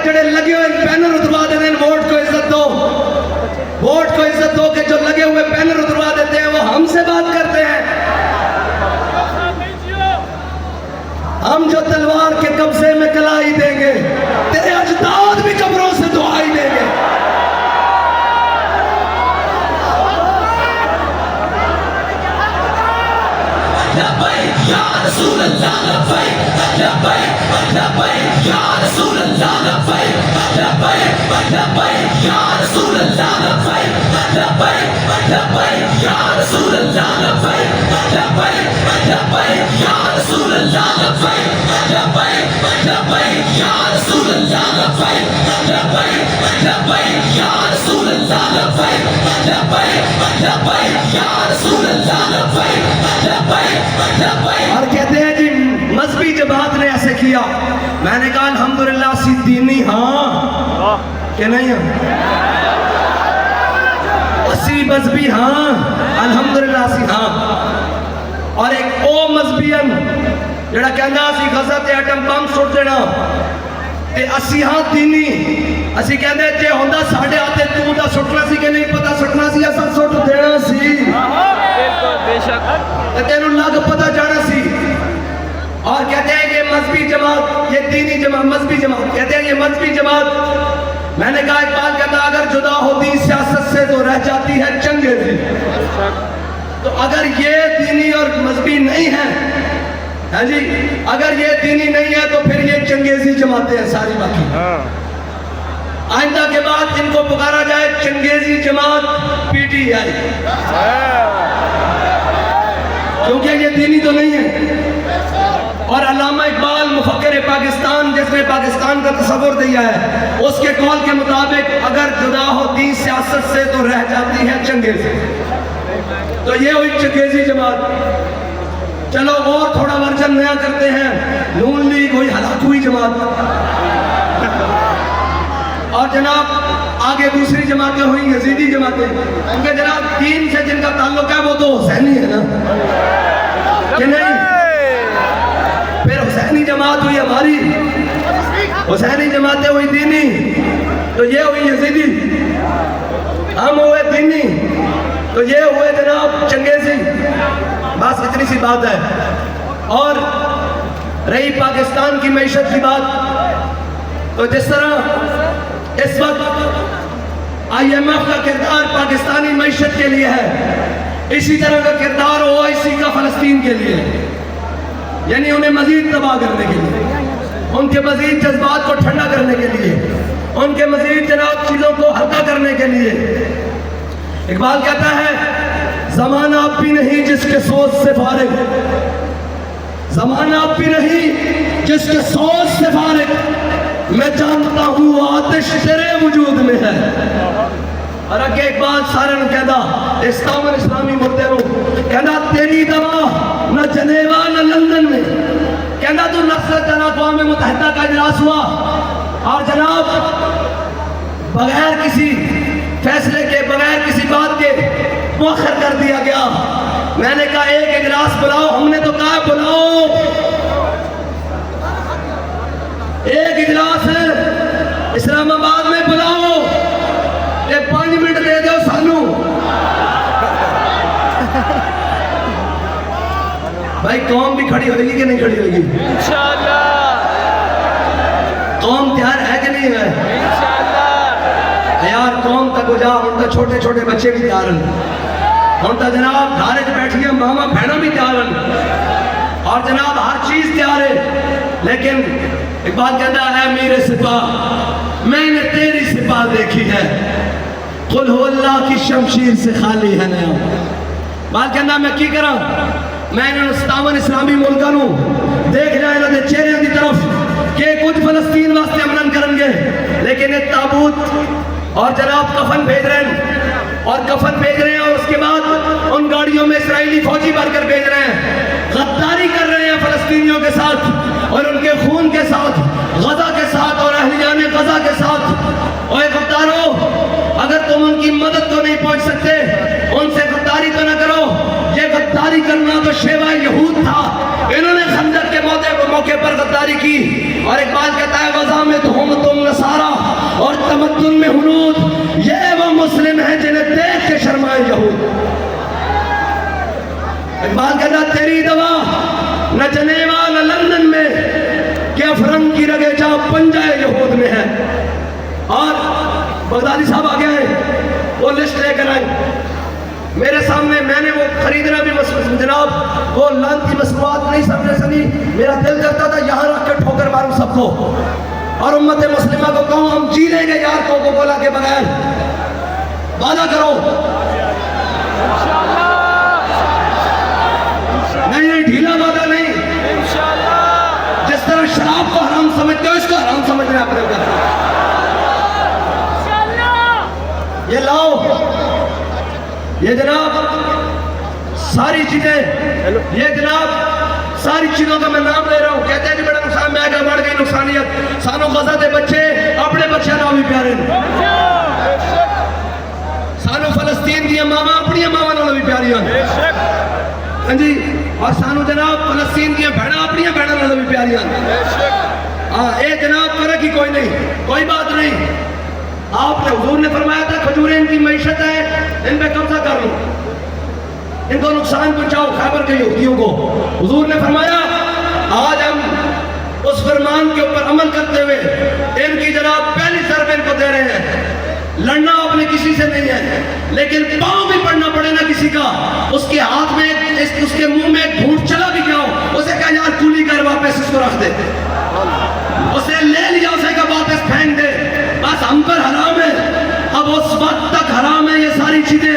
जड़े लगे हुए बैनर उतरवा देते हैं वोट को इज्जत दो वोट को इज्जत दो के जो लगे हुए बैनर उतरवा देते हैं वो हमसे बात करते हैं हम जो तलवार के कब्जे में कलाई देंगे तेरे अजदाद भी कब्रों से दुआई देंगे लब्बैक या रसूल अल्लाह लब्बैक लब्बैक लब्बैक या रसूल अल्लाह लब्बैक लब्बैक लब्बैक या रसूल अल्लाह लब्बैक लब्बैक लब्बैक या रसूल अल्लाह लब्बैक लब्बैक लब्बैक या रसूल अल्लाह लब्बैक लब्बैक लब्बैक या रसूल अल्लाह लब्बैक लब्बैक लब्बैक या रसूल अल्लाह लब्बैक लब्बैक लब्बैक या रसूल अल्लाह लब्बैक लब्बैक लब्बैक। और कहते हैं जी मजहबी जमात ने ऐसे किया मैंने कहा अल्हम्दुलिल्लाह सी दीनी हाँ क्या नहीं है असी मजहबी हाँ अल्हम्दुलिल्लाह सी हाँ और एक ओ मजहबीन जड़ा कहंदा सी गजा ते एटम बम सुट देना ते असी हाँ दीनी असी कहंदे जे हुंदा साडे हाथे तू दा सुटना सी कि नहीं पता सुटना सी असा सुट देना सी बिल्कुल बेशक ते तेनू लग पता जाना सी और कहते हैं ये मजहबी जमात ये दीनी जमात मजहबी जमात कहते हैं ये मजहबी जमात मैंने कहा इकबाल कहता अगर जुदा होती सियासत से तो रह जाती है चंगे से तो अगर ये दीनी और मजहबी नहीं है हाँ जी अगर ये दीनी नहीं है तो फिर ये चंगेजी जमाते हैं सारी बाकी आइंदा के बाद इनको पुकारा जाए चंगेजी जमात पीटीआई क्योंकि ये दीनी तो नहीं है और अल्लामा इकबाल मुफक्किर पाकिस्तान जिसने पाकिस्तान का तस्वुर दिया है उसके कौल के मुताबिक अगर जुदा होती सियासत से तो रह जाती है चंगेजी तो ये हुई चंगेजी जमात चलो और थोड़ा वर्जन नया करते हैं नून लीग हुई हलाक हुई जमात और जनाब आगे दूसरी जमातें हुई यजीदी जमातें क्योंकि जनाब दीन से जिनका ताल्लुक है वो तो हुसैनी है ना कि नहीं फिर हुसैनी जमात हुई हमारी हुसैनी जमातें हुई दीनी तो ये हुई यजीदी हम हुए दीनी तो ये हुए जनाब चंगेजी बस इतनी सी बात है और रही पाकिस्तान की मैशत की बात तो जिस तरह इस वक्त IMF का किरदार पाकिस्तानी मैशत के लिए है इसी तरह का किरदार OIC का फलस्तीन के लिए यानी उन्हें मजीद तबाह करने के लिए उनके मजीद जज्बात को ठंडा करने के लिए उनके मजीद जनाब चीज़ों को हल्का करने के लिए इकबाल कहता है ज़माना अब भी नहीं जिसके सोच से फारिग ज़माना अब भी नहीं जिसके सोच से फारिग मैं जानता हूँ आतिश तेरे वजूद में है और अगे इकबाल सारे कहता इस्लामी मुद्दे कहना तेरी दवा न जनेवा न लंदन में कहना तू नस्रत अक़वाम मुत्तहिदा का इजलास हुआ और जनाब बगैर किसी फैसले के बगैर किसी बात के मुअख्खर कर दिया गया मैंने कहा एक इजलास बुलाओ हमने तो कहा बुलाओ एक इजलास है इस्लामाबाद में बुलाओ ये 5 मिनट दे दो सानू भाई कौम भी खड़ी होगी कि नहीं खड़ी होगी इंशाअल्लाह कौम तैयार है कि नहीं है इंशाअल्लाह यार कौम तक जा हम तो छोटे छोटे बच्चे भी तैयार हैं हम तो जनाब धारे च बैठिए मामा भैन भी तैयार हैं और जनाब हर चीज तैयार है, लेकिन इकबाल कहता है मेरे सिपाह मैंने तेरी सिपाह देखी है, कुल हु अल्लाह की शमशीर से खाली है नया। बाल कहना मैं की करा, मैंने 57 इस्लामी मुल्कों नू देख लिया इन्होंने चेहरे की तरफ कि कुछ फलस्तीन वास्ते अमलन करेंगे, लेकिन एक ताबूत और जनाब कफन भेज रहे हैं और कफन भेज रहे हैं और उसके बाद उन गाड़ियों में इसराइली फौजी भरकर भेज रहे हैं, गद्दारी कर रहे हैं फलस्तीनियों के साथ और उनके खून के साथ, गजा के साथ और अहलियान गजा के साथ। और गद्दारों, अगर तुम उनकी मदद तो नहीं पहुंच सकते, उनसे गद्दारी तो ना करो। ये गद्दारी करना तो शेवा यहूद था, इन्होंने खंदक के मौके पर गद्दारी की। और इकबाल कहता है गजा में तुम नसारा और तमद्दुन में हुनूद, ये वो मुस्लिम है जिन्हें देख के शर्माए यहूद। इकबाल कहता तेरी दवा न जनेवा न लंदन में, क्या अफरंग की रगे जा पंजाए यहूद में है। और बगदादी साहब आ गए हैं, वो लिस्ट लेकर आए मेरे सामने, मैंने वो खरीदना भी जनाब वो लानती मसनूआत नहीं समझे सनी, मेरा दिल करता था यहाँ रख कर ठोकर मारूं सबको और उम्मत मुस्लिमा को कहूँ हम जी लेंगे यार कोको कोला के बगैर, वादा करो। नहीं ढीला वादा नहीं, जिस तरह शराब को हराम समझते हो इसको हराम समझना अपने ऊपर। ये लाओ, ये जनाब सारी चीजें, ये जनाब सारी चीजों का मैं नाम ले रहा हूं। कहते हैं कि बड़ा नुकसान महंगा बढ़ गई नुकसानियत, सानों गजा दे बच्चे अपने बच्चे ना भी प्यारे, सानों फलस्तीन दी मामा अपनी मामा नालों भी प्यारियां, हाँ जी, और सानू जनाब फलस्तीन दी भैणा अपनी भैणा नालों भी प्यारियां। हाँ ये जनाब फर्क ही कोई नहीं, कोई बात नहीं। आपने हुजूर ने फरमाया था खजूरें इनकी मैशत है, इन पे कब्जा कर लो, इनको नुकसान पहुंचाओ खैबर के यहूदियों को। हुजूर ने फरमाया आज हम उस फरमान के ऊपर अमल करते हुए इनकी जनाब पहली ज़रब इनको दे रहे हैं। लड़ना आपने किसी से नहीं है, लेकिन पांव भी पड़ना पड़े ना किसी का, उसके हाथ में उसके मुंह में एक घूंट चला भी गया हो, उसे कहा यार कूली कर वापस इसको रख दे, उसे ले लिया, उसे कहा वापस फेंक दे, बस हम पर हराम है। अब उस वक्त तक हराम है ये सारी चीजें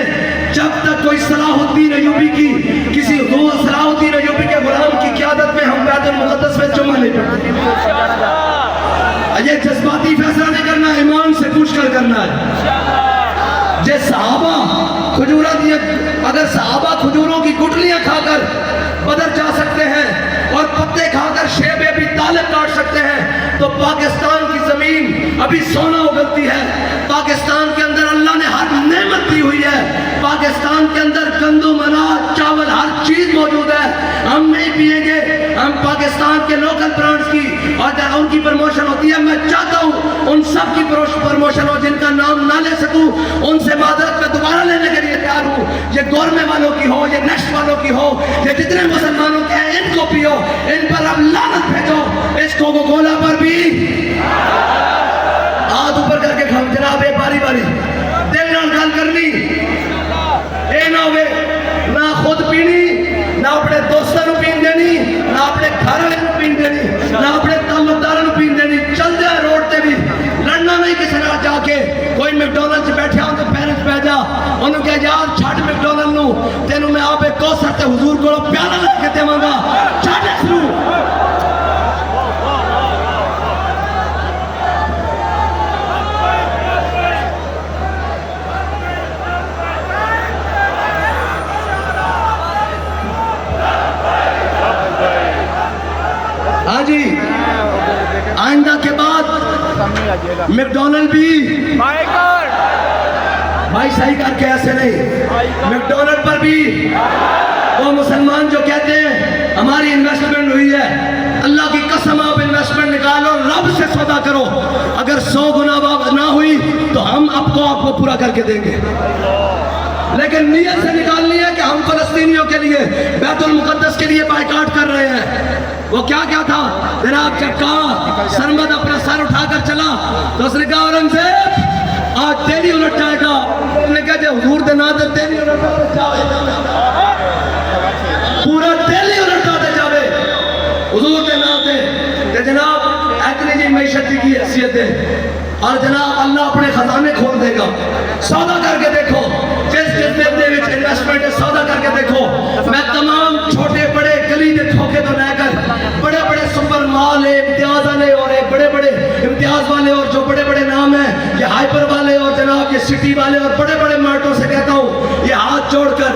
जब तक कोई सलाहुद्दीन अय्यूबी की किसी सलाहुद्दीन अय्यूबी के गुलाम की क़यादत में हम बैतुल मुक़द्दस में जुमा नहीं पढ़ते। ये जज्बाती फैसला नहीं करना, ईमान से पूछ कर करना है। जे सहाबा खजूरा दिए, अगर सहाबा खजूरों की गुठलियां खाकर बदर जा सकते हैं और पत्ते खाकर शेब अबी तालिब काट सकते हैं, तो पाकिस्तान की जमीन अभी सोना उगलती है। पाकिस्तान के अंदर अल्लाह ने हर नेमत दी हुई है, पाकिस्तान के अंदर गंदम अनाज चावल हर चीज मौजूद है। हम नहीं पिएंगे, हम पाकिस्तान के लोकल ब्रांड्स की और जब उनकी प्रमोशन होती है, मैं चाहता हूँ उन सब की प्रमोशन हो जिनका नाम ना ले सकूं, उनसे मादरत में दोबारा लेने के लिए तैयार हूँ। ये गौरमे वालों की हो, ये नेक्स्ट वालों की हो, ये जितने मुसलमानों के हैं इनको पियो, इन पर अब लानत भेजो। इस कोको कोला पर भी हाथ ऊपर करके खाओ जनाब, बारी बारी दिल नाल गल करनी, ये ना हो ना खुद पीनी, ना अपने दोस्तों को पीन देनी, ना अपने घर वाले को पीन देनी, ना अपने ताल्लुकदारों को पीन देनी। चल जाए रोड पे भी, लड़ना नहीं किसी ना जाके। कोई मैकडॉनल्ड से बैठा हो तो पैर पै जा, उन्होंने कहा यार छड़ मैकडॉनल्ड नू, तेनू मैं आप एक कौसर ते हुजूर को प्याला लेके देवांगा, छड़ शुरू। हाँ जी, आइंदा के बाद मैकडॉनल्ड भी भाई सही करके ऐसे नहीं, मैकडॉनल्ड पर भी वो मुसलमान जो कहते हैं हमारी इन्वेस्टमेंट हुई है, अल्लाह की कसम आप इन्वेस्टमेंट निकालो, रब से सौदा करो, अगर 100 गुना ना हुई तो हम आपको पूरा करके देंगे। लेकिन नीयत से निकालनी है कि हम फलस्तीनियों के लिए बैतुल मुक़द्दस के लिए बायकाट कर रहे हैं। वो क्या क्या था जनाब, जब कहा सरमद अपना सर उठाकर चला तो उसने कहा औरंगजेब आज तेरी उलट जाएगा, उसने कहा जो हुजूर दे ना दे तेरी उलट जाए, पूरा तेरी उलट जाए। हुजूर के नाम थे कि जनाब इतनी जी मैशत की हैसियत है और जनाब अल्लाह अपने खजाने खोल देगा। सौदा करके देखो, जिस जिस दिन इन्वेस्टमेंट है सौदा करके देखो। मैं तमाम छोटे बड़े गली के धोखे तो लेकर बड़े बड़े सुपर माल है इम्तियाज वाले और बड़े बड़े इम्तियाज वाले और जो बड़े बड़े नाम है ये हाइपर वाले और जनाब ये सिटी वाले और बड़े बड़े मार्टों से कहता हूँ ये हाथ जोड़कर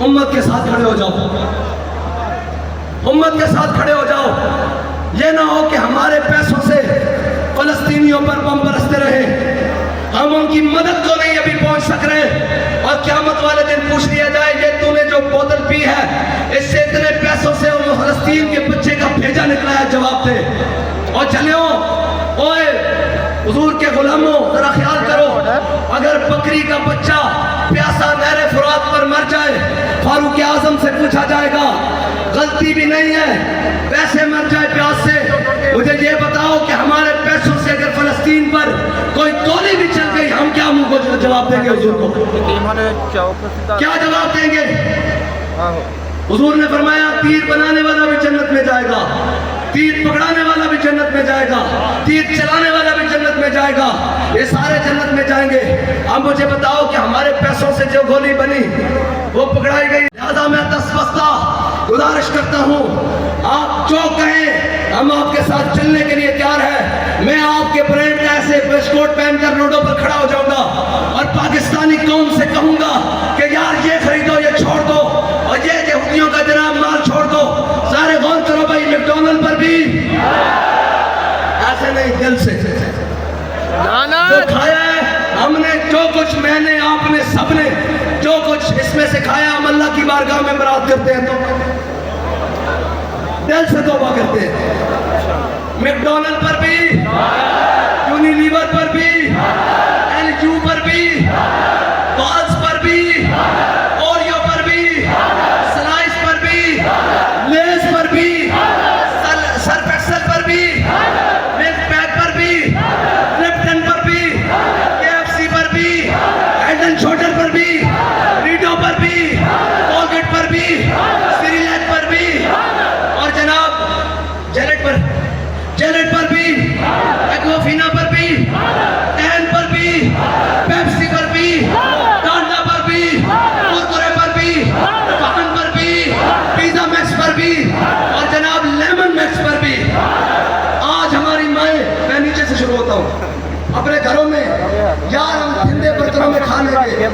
उम्मत के साथ खड़े हो जाओ, उम्मत के साथ खड़े हो जाओ। ये ना हो कि हमारे पैसों से फलस्तीनियों पर बम बरसते रहे, हम उनकी मदद को नहीं अभी पहुंच सक रहे और क़यामत वाले दिन पूछ लिया जाए ये तूने जो बोतल पी है इससे इतने पैसों से उन फलस्तीन के बच्चे का भेजा निकला है, जवाब दे। और चलो ओए हुजूर के गुलामों जरा ख्याल करो, अगर बकरी का बच्चा प्यासा नहरे फुरात पर मर जाए फारूक आजम से पूछा जाएगा, गलती भी नहीं है पैसे मर जाए प्यास से, मुझे ये बताओ कि हमारे पैसों से अगर फलस्तीन पर कोई गोली भी चल गई हम क्या मुंह को जवाब देंगे हुजूर को? क्या जवाब देंगे? हुजूर ने फरमाया तीर बनाने वाला भी जन्नत में जाएगा, तीर पकड़ाने वाला भी जन्नत में जाएगा, तीर चलाने वाला भी जन्नत में जाएगा, ये सारे जन्नत में जाएंगे। अब मुझे बताओ कि हमारे पैसों से जो गोली बनी वो पकड़ाई गई, लिहाजा मैं तस्बस्ता गुजारिश करता हूँ आप जो कहें हम आपके साथ चलने के लिए तैयार है। मैं आपके ब्रांड का ऐसे वेस्टकोट पहनकर रोडों पर खड़ा हो जाऊंगा और पाकिस्तानी कौम से कहूंगा कि यार ये खरीदो ये छोड़ दो और ये यहूदियों का जनाब माल छोड़ दो। सारे गौर करो भाई, मैकडॉनल्ड पर भी ऐसे नहीं दिल से जो खाया है हमने, जो कुछ मैंने आपने सबने जो कुछ इसमें से खाया हम अल्लाह की बारगाह में बरात करते हैं तो दिल से तौबा करते हैं। मैकडॉनल्ड पर भी, यूनिलीवर पर भी, एलयू पर भी, बॉल्स पर भी, ओरियो पर भी, स्लाइस पर भी, लेस पर भी, सर्फ एक्सेल पर भी, मिल्क पैक पर भी, लिप्टन पर भी, केएफसी पर भी, हेड एंड शोल्डर पर भी, रीडो पर भी, कोलगेट पर भी, सिरिलैक पर भी और जनाब जेलेट पर भी, एक्वाफिना पर भी, टैन पर भी, पेप्सी पर भी, टांडा पर भी, कुरकुरे पर भी, पान पर भी, पिज्जा मैक्स पर भी और जनाब लेमन मैक्स पर भी। आज हमारी माएँ, मैं नीचे से शुरू होता हूँ, अपने घरों में यार हम ठंडे बर्तनों में खा लेंगे,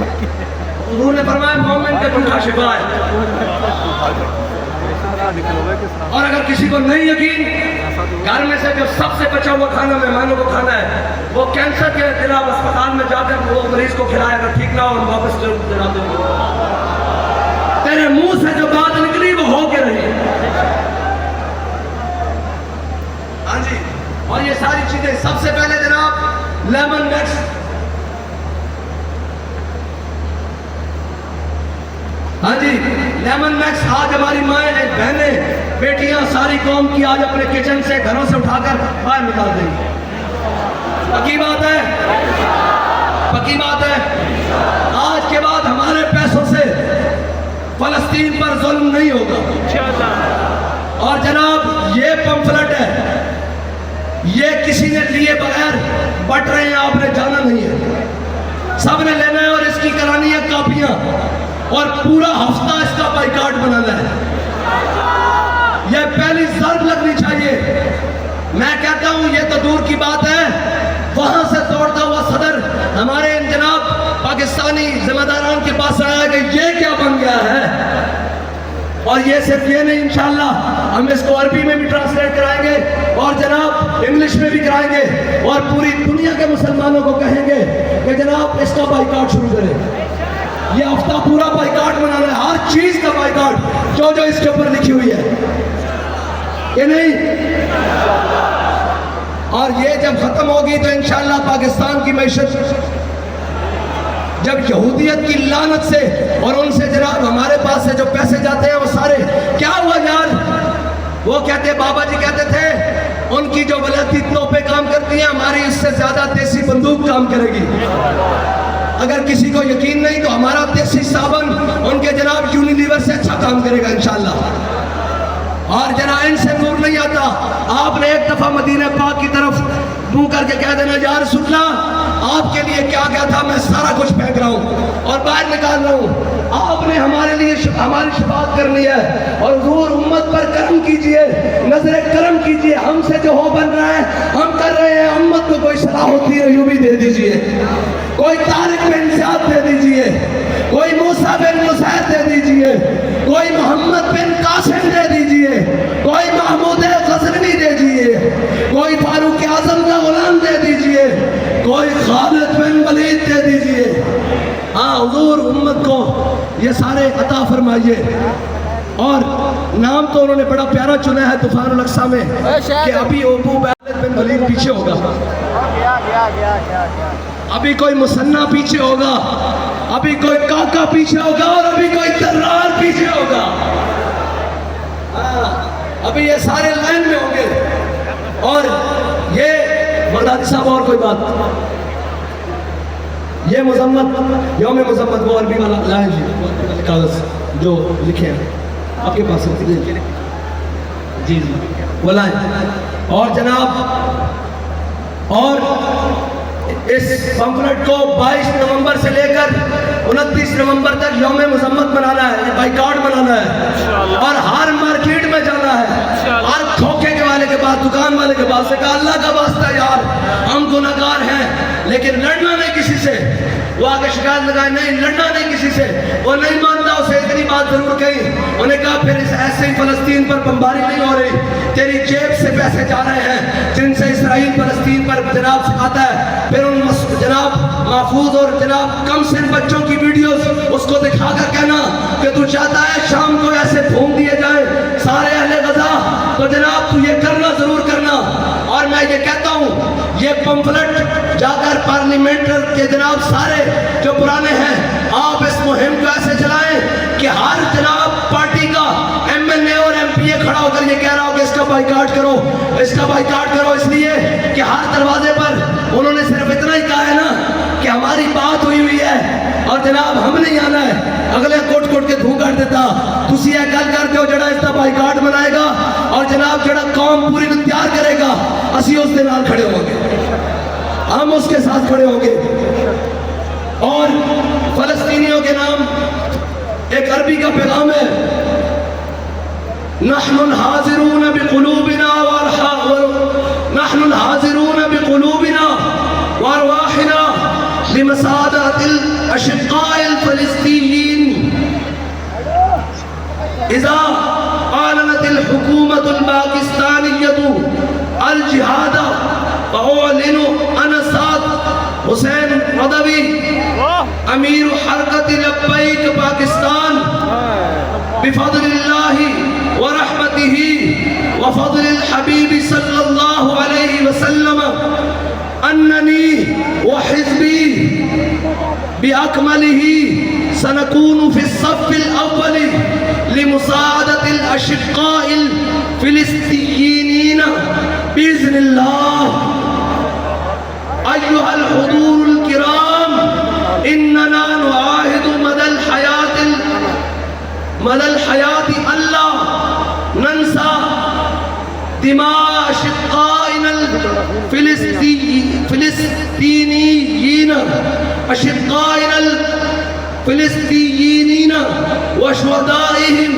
उन्होंने फरमाया मोमिन का झूठा शिफा है। और अगर किसी को नहीं यकीन, घर में से जो सबसे बचा हुआ खाना मेहमानों को खाना है वो कैंसर के खिलाफ अस्पताल में जाकर वो मरीज को खिलाए, अगर ठीक ना हो वापस दिला देंगे। तेरे मुंह से जो बात निकली वो हो के रही। हाँ जी, और ये सारी चीजें सबसे पहले जनाब लेमन मैक्स, हाँ जी लेमन मैक्स। आज हमारी माएँ बहनें बेटियां सारी कौम की आज अपने किचन से घरों से उठाकर बाहर निकाल देंगी। पक्की बात है, पक्की बात है। आज के बाद हमारे पैसों से फलस्तीन पर जुल्म नहीं होगा। और जनाब ये पंफलेट है, ये किसी ने लिए बगैर बट रहे हैं, आपने जाना नहीं है, सबने लेना है और इसकी करानी है कॉपियां और पूरा हफ्ता इसका बाइकाट बनाना है। यह पहली जर्ब लगनी चाहिए। मैं कहता हूं ये तो दूर की बात है, वहां से दौड़ता हुआ सदर हमारे इन जनाब पाकिस्तानी जिम्मेदारान के पास आया कि ये क्या बन गया है। और ये सिर्फ ये नहीं, इंशाल्लाह हम इसको अरबी में भी ट्रांसलेट कराएंगे और जनाब इंग्लिश में भी कराएंगे और पूरी दुनिया के मुसलमानों को कहेंगे कि जनाब इसका बाइकाट शुरू करें। ये हफ्ता पूरा बाइकाट मनाना है, हर चीज का बाइकाट जो जो इसके ऊपर लिखी हुई है, ये नहीं। और ये जब खत्म होगी तो इंशाल्लाह पाकिस्तान की मैशत जब यहूदियत की लानत से और उनसे जनाब हमारे पास से जो पैसे जाते हैं वो सारे क्या हुआ यार, वो कहते बाबा जी कहते थे उनकी जो वलायती तोपें काम करती हैं हमारी इससे ज्यादा देसी बंदूक काम करेगी। अगर किसी को यकीन नहीं तो हमारा देसी साबन उनके जनाब यूनिलीवर से अच्छा काम करेगा इंशाल्लाह। और जना इनसे नूर नहीं आता। आपने एक दफा मदीना पाक की तरफ मुंह करके कह देना या रसूल अल्लाह आपके लिए क्या क्या था, मैं सारा कुछ फेंक रहा हूँ और बाहर निकाल रहा हूँ। आपने हमारे लिए हमारी शफाअत करनी है और हुजूर उम्मत पर करम कीजिए, नजर करम कीजिए। हमसे जो हो बन रहा है हम कर रहे हैं। उम्मत को कोई सलाह होती है यूं भी दे दीजिए, कोई तारिक बिन ज़ियाद दे दीजिए, कोई मूसा बिन मुसैद दे दीजिए, कोई मोहम्मद बिन कासिम दे दीजिए, कोई महमूद गजनवी दे दीजिए, कोई फारूक आजम का गुलाम दे दीजिए, कोई खालिद बिन वलीद दे दीजिए। हाँ हुजूर उम्मत को ये सारे अता फरमाइए। और नाम तो उन्होंने बड़ा प्यारा चुना है तूफानुल अक्सा में कि अभी अबू खालिद बिन वलीद पीछे होगा, अभी कोई मुसन्ना पीछे होगा, अभी कोई काका पीछे होगा और अभी कोई तर्रार पीछे होगा। अभी ये सारे लाइन में होंगे। और ये बगदादी साहब और कोई बात, ये मुजम्मत यौम मुजम्मत वो अरबी वाला लाइन कागज जो लिखे हैं आपके पास जी जी वो लाइन। और जनाब और इस पंफलेट को 22 नवंबर से लेकर 29 नवंबर तक यौम मुजम्मत मनाना है, बाइकआउट मनाना है और हर मार्केट में जाना है। हर खोखे के वाले के पास, दुकान वाले के पास से कहा अल्लाह का वास्ता यार हम गुनहगार हैं लेकिन लड़ना नहीं किसी से। वो आगे शिकायत लगाए नहीं लड़ना नहीं किसी से, वो नहीं मानता। उसे इतनी बात जरूर कही, उन्होंने कहा फिर ऐसे ही फलस्तीन पर बमबारी नहीं हो रही, तेरी जेब से पैसे जा रहे हैं जिनसे इसराइल फलस्तीन पर जनाब सिखाता है। फिर उन जनाब महफूज और जनाब कम सिन बच्चों की वीडियोस उसको दिखाकर कहना कि तू चाहता है शाम को ऐसे भूम दिए जाए सारे अहले गजा, तो जनाब तू ये करना जरूर करना। और मैं ये कहता हूँ ये पंफलेट जाकर पार्लियामेंट के जनाब सारे जो पुराने हैं आप इस मुहिम को ऐसे चलाएं कि हर जनाब पार्टी का MLA और MPA खड़ा होकर ये कह रहा हो कि इसका बाइकआउट करो, इसका बाइकआउट करो। इसलिए कि हर दरवाजे पर उन्होंने सिर्फ इतना ही कहा है ना कि हमारी बात हुई है और जनाब हम नहीं आना है। अगले कोट कोट के धू कर देता तुसी यह गल करते हो जड़ा इसका बाइकआउट बनाएगा और जनाब जड़ा कौम पूरी तैयार करेगा असी उसके नाल खड़े होंगे, हम उसके साथ खड़े होंगे। और फलस्तीनियों के नाम एक अरबी का पैगाम है, नहनुल हाजिरून बिकुलूबिना नहनुल हाजिरून बिकुलूबिना व अरवाहिना लिमसादतिल अशिक्काइल फलस्तीनीन इज़ा आलनतिल हुकूमतुल पाकिस्तानिय्यतु अल जिहाद वअलिनु अनसाद हुसैन रदवी अमीर हरकत लब्बैक पाकिस्तान बिफज़लिल्लाहि व रहमतिही व फ़ज़लिल हबीब सल्लल्लाहु अलैहि वसल्लम अन्ननी व हिज़्बी बिअकमलिही सनकूनु फ़िस्सफ़्फ़िल अव्वलि लिमुसाअदतिल अशिक्काइल फ़िलिस्तीनीन बिइज़्निल्लाह। अय्युहल हुदूरुल किराम इन्नना नुआहिदु मदल हयाति अल्लाह नंसा दिमा अशिक्काइनल फिलिस्तीनीयीन अशिक्काइनल फिलिस्तीनीन व शुहदाइहिम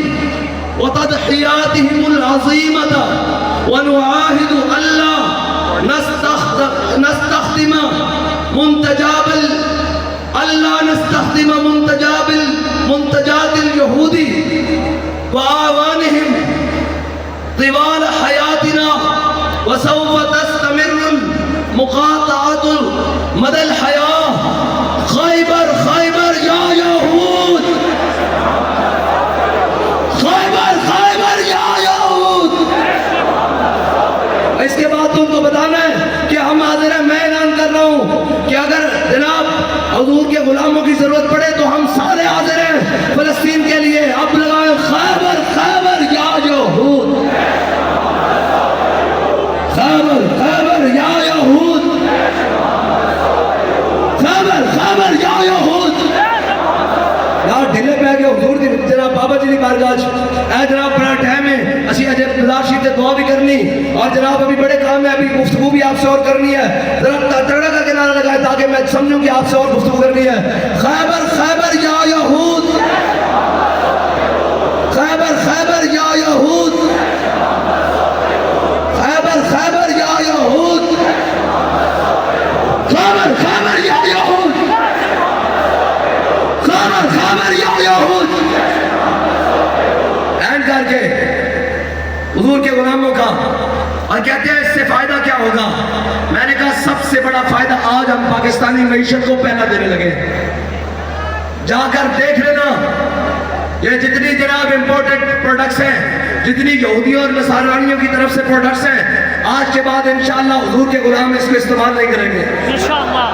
व तदहियातिहिमुल अज़ीमता व नुआहिदु अल्लाह नस्तख़दिम मुंतजातिल यहूदी व आवानिहिम तिवाल हयातिना व सौफ तस्तमिरुल मुक़ातअतु मदल हया। खैबर खैबर या यहूद, खैबर खैबर या यहूद। इसके बाद तुमको बताना है कि हम हाजिर हैं। मैं ऐलान कर रहा हूँ कि अगर जनाब हुजूर के गुलामों की जरूरत पड़े तो हम सारे हाजिर हैं फलस्तीन के लिए। अब लगाए खैबर खैबर या यहूद, खैबर खैबर या यहूद, खैबर खैबर या यहूद। यार ढिले पै गए हुजूर दी जनाब बाबा जी की बारगाह ऐ जनाब बड़ा टाइम है असी अजे और जनाब अभी बड़े काम है, अभी गुफ्तगू भी आपसे और करनी है, जरा तगड़ा करके नारा लगाए ताकि मैं समझूं कि आपसे और गुफ्तगू करनी है। खैबर खैबर या यहूद, खैबर खैबर या यहूद, खैबर खैबर या यहूद, खैबर खैबर या यहूद, खैबर खैबर या यहूद। एंड करके हुजूर के गुलामों का, और कहते हैं इससे फायदा क्या होगा। मैंने कहा सबसे बड़ा फायदा आज हम पाकिस्तानी मईशत को पहला देने लगे। जाकर देख लेना ये जितनी जनाब इंपोर्टेड प्रोडक्ट्स हैं, जितनी यहूदियों और नसारानियों की तरफ से प्रोडक्ट्स हैं, आज के बाद इंशाअल्लाह हुजूर के गुलाम इसको इस्तेमाल नहीं करेंगे इंशाअल्लाह।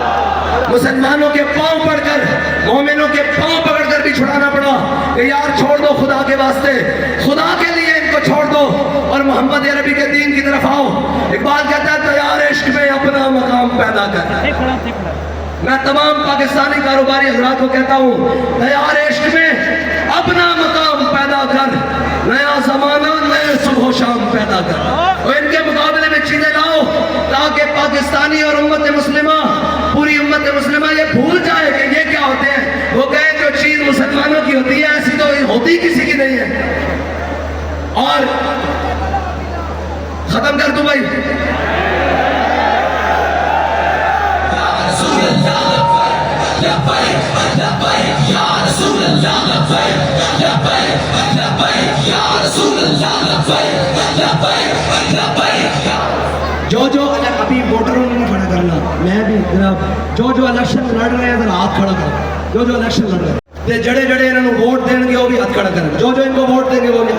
मुसलमानों के पांव पड़कर, मोमिनों के पांव पकड़कर भी छुड़ाना पड़ा कि यार छोड़ दो खुदा के वास्ते, खुदा के लिए इनको छोड़ दो और मोहम्मद अरबी के दीन की तरफ आओ। इकबाल कहता है तैयार इश्क में अपना मकाम पैदा कर। मैं तमाम पाकिस्तानी कारोबारी हजरात को कहता हूँ तैयार इश्क में अपना मकाम पैदा कर, नया जमाना नए सुबह शाम पैदा कर और इनके मुकाबले में चीजें लाओ ताकि पाकिस्तानी और उम्मत मुस्लिमा, पूरी उम्मत मुस्लिमा ये भूल जाए कि ये क्या होते हैं। वो कहे जो चीज मुसलमानों की होती है ऐसी तो होती किसी की नहीं है। और खत्म कर दूं भाई, जो अभी वोटरों ने नहीं खड़ा करना, मैं भी जनाब जो इलेक्शन लड़ रहे हैं हाथ खड़ा करो, जो इलेक्शन लड़ रहे हैं जड़े जड़े इन्होंने वोट देंगे वो भी हाथ खड़ा करें, जो इनको वोट देंगे वो भी।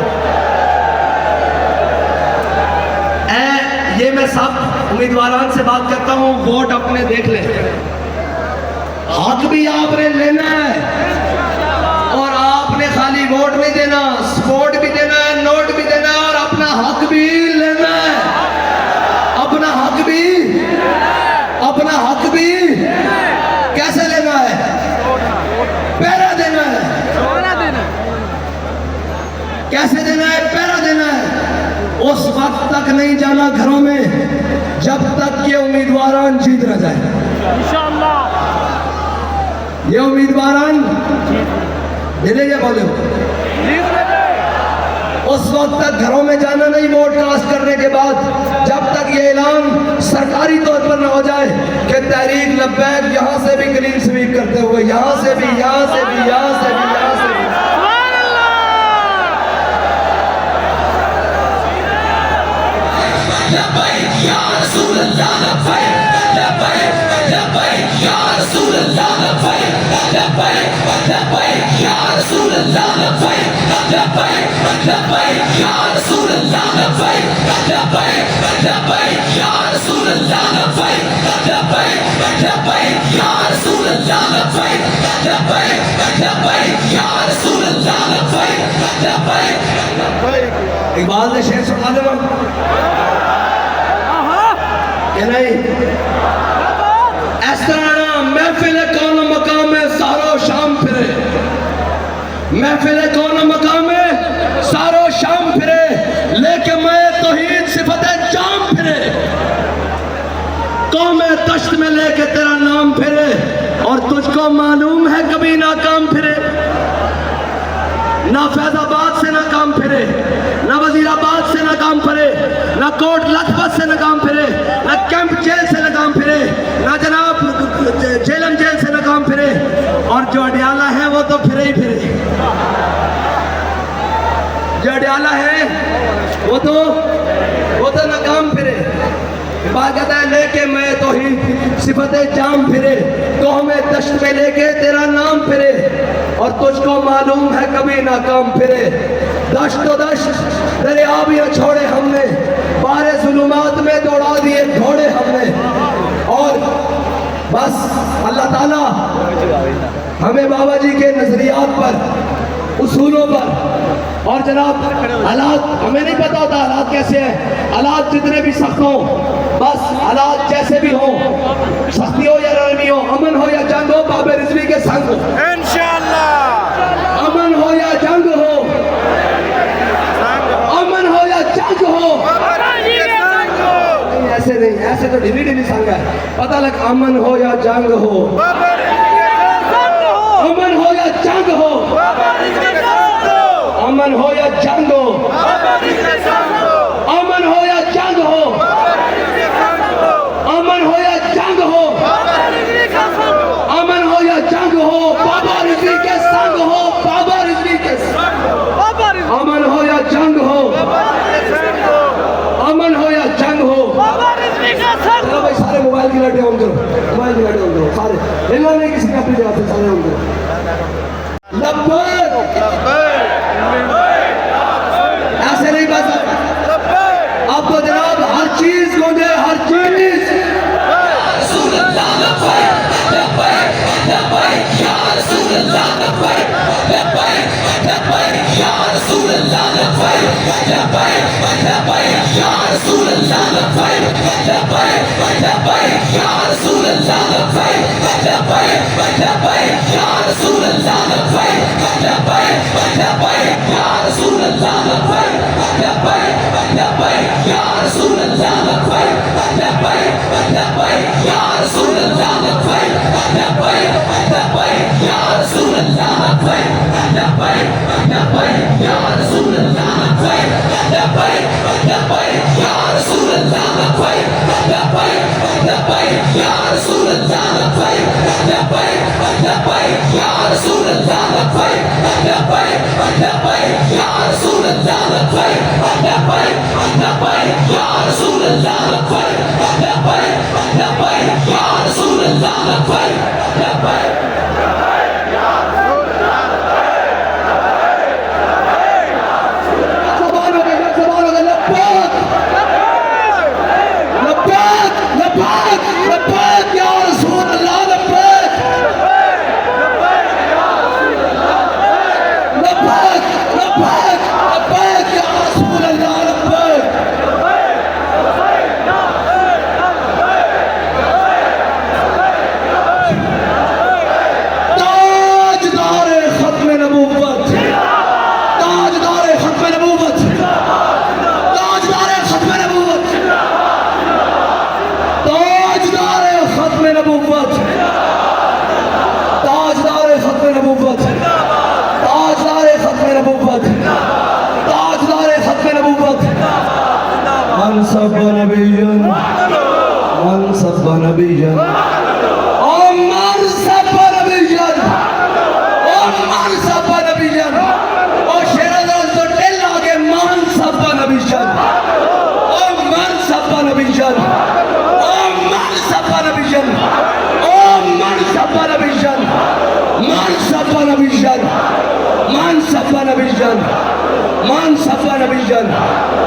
ये मैं सब उम्मीदवारों से बात करता हूँ, वोट अपने देख ले, हक भी आपने लेना है और आपने खाली वोट नहीं देना, सपोर्ट भी देना है, नोट भी देना है और अपना हक भी लेना है। अपना हक भी, अपना हक भी कैसे लेना है? पहरा देना है। कैसे देना है? पहरा देना है। उस वक्त तक नहीं जाना घरों में जब तक ये उम्मीदवारान जीत न जाए। ये उम्मीदवारान दिले या बोले उस वक्त तक घरों में जाना नहीं वोट कास्ट करने के बाद, जब तक ये ऐलान सरकारी तौर पर न हो जाए कि तहरीक लब्बैक यहां से भी क्लीन स्वीप करते हुए, यहां से भी, यहां से भी, यहां से भी, यहां से भी। इकबाल ने शेर सुना देना कि नहीं? इस तरह महफिल कौन मकाम में सारो शाम फिरे, महफिल कौन मकाम में सारो शाम फिरे, लेके मैं तौहीद सिफत जाम फिरे, कौम तश्त में लेके तेरा नाम फिरे और तुझको मालूम है कभी नाकाम फिरे। ना फैजाबाद से ना काम फिरे, ना वजीराबाद से ना काम फिरे, ना कोट लखपत से ना काम फिरे, ना कैंप जेल से ना काम फिरे, ना जनाब जेलम जेल से ना काम फिरे, और जो अडियाला है वो तो फिरे ही फिरे। जो अडियाला है वो तो नाकाम फिरे। बात कहता है लेके मैं तो ही सिफते जाम फिरे, तो हमें दश्त में लेके तेरा नाम फिरे और तुझको मालूम है कभी नाकाम फिरे। दश्त तो दश्त दरिया भी छोड़े हमने, बारे जुलुमात में दौड़ा दिए घोड़े हमने, और बस अल्लाह ताला हमें बाबा जी के नजरियात पर, उसूलों पर, और जनाब हालात हमें नहीं पता होता हालात कैसे हैं, हालात जितने भी सख्त हो, बस हालात जैसे भी हो, सख्ती हो या नरमी हो, अमन हो या जंग हो, बाबे रिजवी के संग हो इंशाअल्लाह। अमन हो या जंग हो, अमन हो या जंग हो, ऐसे नहीं, ऐसे तो ढीली ढीली संग है। पता लग अमन हो या जंग हो, अमन हो या जंग हो, अमन हो या जंग हो, अमन हो या जंग हो, अमन हो या जंग हो, अमन हो या जंग हो, बाबा रिजवी के संग हो, बाबा रिजवी के संग, अमन हो या जंग हो, अमन हो या जंग हो। चलो भाई सारे मोबाइल की लाइटें ऑन करो, मोबाइल की लाइटें ऑन करो सारे, हिलना नहीं किसी की अपनी जगह से, सारे ऑन करो। लब्बैक ऐसे नहीं बस आपको जनाब हर चीज गूंजे, हर चीज।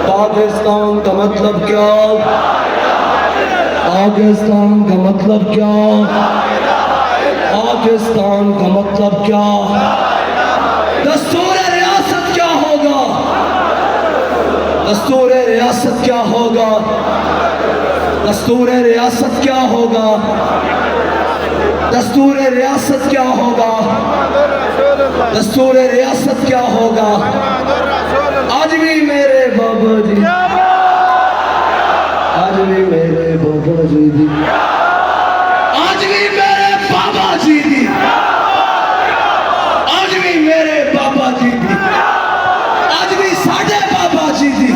पाकिस्तान का मतलब क्या? पाकिस्तान का मतलब क्या? पाकिस्तान का मतलब क्या? दस्तूर रियासत क्या होगा? दस्तूर रियासत क्या होगा? दस्तूर रियासत क्या होगा? दस्तूर रियासत क्या होगा? दस्तूर रियासत क्या होगा? आज भी मेरे बाबा जी, आज भी मेरे बाबा जी दी, आज भी मेरे बाबा जी दी, आज भी मेरे बाबा जी दी, आज भी साढ़े बाबा जी दी,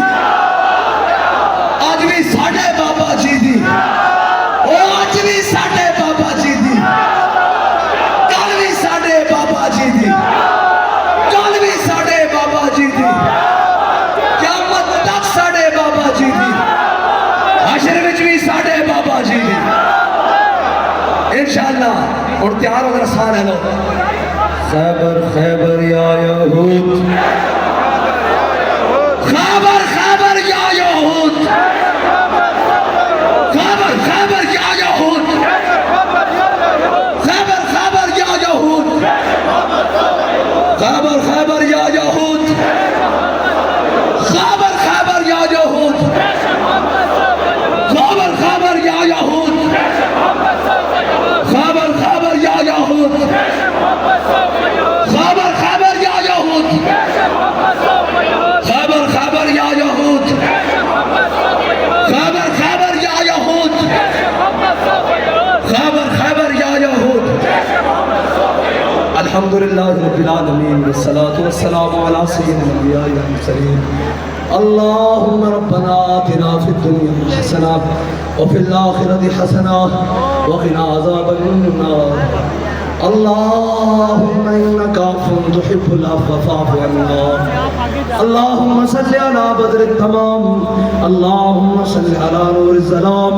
आज भी साढ़े बाबा जी दी, ओ आज भी साढ़े बाबा जी दी, कल भी साढ़े बाबा जी दी, कल भी साढ़े बाबा जी दी, क़यामत तक साढ़े बाबा जी दी, हशर विच भी साढ़े बाबा जी दी। इंशाअल्लाह और तैयार हो, जरा साह ले लो। खैबर खैबर या यहूद, खैबर खैबर या यहूद, खैबर खैबर या यहूद, खैबर खैबर या यहूद, खैबर खैबर या यहूद, खैबर खैबर या यहूद, खैबर खैबर या यहूद, खैबर खैबर या यहूद, खैबर खैबर या यहूद, खैबर खैबर या अल्हम्दुलिल्लाहि रब्बिल आलमीन वस्सलातु वस्सलामु अला सय्यिदिल अंबिया वल मुरसलीन। अल्लाहुम्मा रब्बना आतिना फिद दुनिया हसना व फिल आखिरति हसना व क़िना अज़ाबन्नार। अल्लाहुम्मा इन्नका अफ़्वुन तुहिब्बुल अफ़्व फ़अफ़ु अन्ना। अल्लाहुम्मा सल्लि अला बद्रित तमाम। अल्लाहुम्मा सल्लि अला नूरिज़ ज़लाम।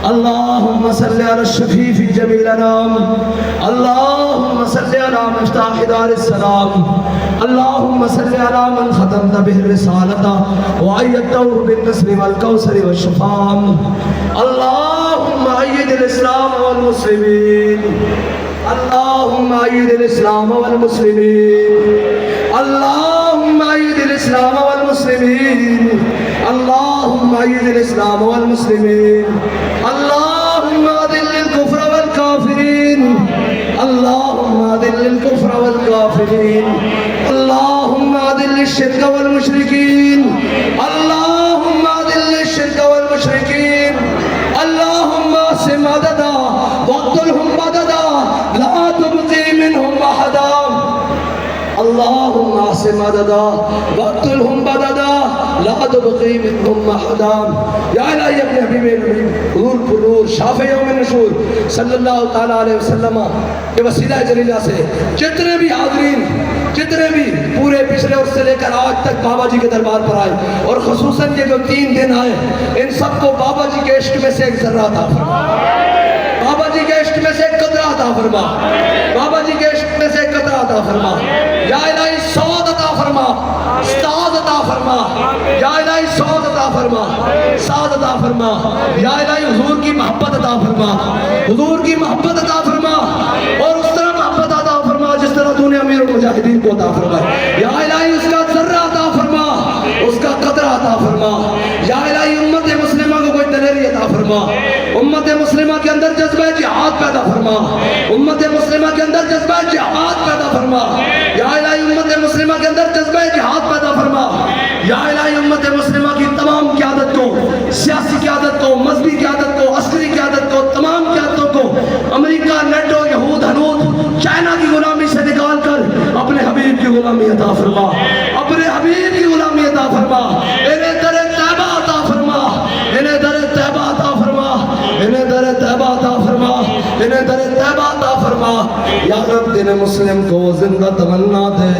अल्लाहुम्मा सल्लि अला शफ़ीफ़ि जमील अनाम। अल्लाहुम्मा सल्लि अला मिफ्ताहि दारिस सलाम। अल्लाहुम्मा सल्लि अला मन ख़तमत बिहि रिसालता व अय्यदतहु बिन नस्रि वल कौसरि वश शफ़ाअ। अल्लाहुम्मा अय्यिदिल इस्लाम वल मुस्लिमीन। अल्लाहुम्मा अय्यिदिल इस्लाम वल मुस्लिमीन। अल्लाहुम्मा अय्यिदिल इस्लाम वल मुस्लिमीन। अल्लाहुम्मा अय्यिदिल इस्लाम वल मुस्लिमीन। अल्लाहुम्मा अदिल्लिल कुफ्र वल काफिरीन। अल्लाहुम्मा अदिल्लिल कुफ्र वल काफिरीन। अल्लाहुम्मा अदिल्लिश शिर्क वल मुशरिकीन। अल्लाहुम्मा अदिल्लिश शिर्क वल मुशरिकीन। अल्लाहुम्मा से मददा वक़्तुलहुम मददा ला तुबक़ी मिनहुम अहदा। अल्लाहुम्मा से मददा वक़्तुलहुम मददा ला तुबक़ी मिनहुम अहदा। या इलाही अपने हबीब नबी हुज़ूर पुरूर शाफ़े यौम नशूर सल्लल्लाहु तआला अलैहि वसल्लम के वसीला जलीला से जितने भी हाज़रीन, जितने भी पूरे पिछले वर्ष से लेकर आज तक बाबा जी के दरबार पर आए और ख़ुसूसन ये जो 3 दिन आए, इन सबको बाबा जी के इश्क में से एक ज़र्रा अता फरमा। बाबा जी के इश्क में से एक कतरा अता फरमा। बाबा जी के इश्क में से एक कतरा अता फरमा। या इलाही सौद अता फरमा, साद अता फरमा। या इलाही सौद अता फरमा, साद अता फरमा। या इलाही हुजूर की मोहब्बत अता फरमा, हुजूर की मोहब्बत अता फरमा और उस तरह मोहब्बत अता फरमा जिस तरह तूने अमीरुल मुजाहिदीन को अता फरमाया। या इलाही उसका ज़र्रा अता फरमा, उसका कतरा अता फरमा। या इलाही उम्मत मुस्लिमा को कोई दलेरी अता फरमा, उम्मत मुस्लिमा के अंदर जज्बा जिहाद पैदा फरमा, उम्मत मुस्लिमा के अंदर जज्बा जिहाद पैदा फरमा। या इलाही उम्मत मुस्लिमा के अंदर जज्बा जिहाद पैदा फरमा। या इलाही उम्मत मुस्लिमा की तमाम क़यादत को, सियासी क़यादत को, मजहबी क़यादत को, अस्करी क़यादत को, तमाम क़यादतों को अमेरिका, नेटो, यहूद, हनूद, चाइना की गुलामी से निकाल कर अपने हबीब की गुलामी अता फरमा, अपने हबीब की गुलामी अता फरमा। इन्हें दरे तैबा अता फरमा, इन्हें दरे तैबा अता फरमा, इन्हें दरे तैबा अता फरमा, इन्हें दरे तैबा अता फरमा। या रब दिल मुस्लिम को जिंदा तमन्ना दे,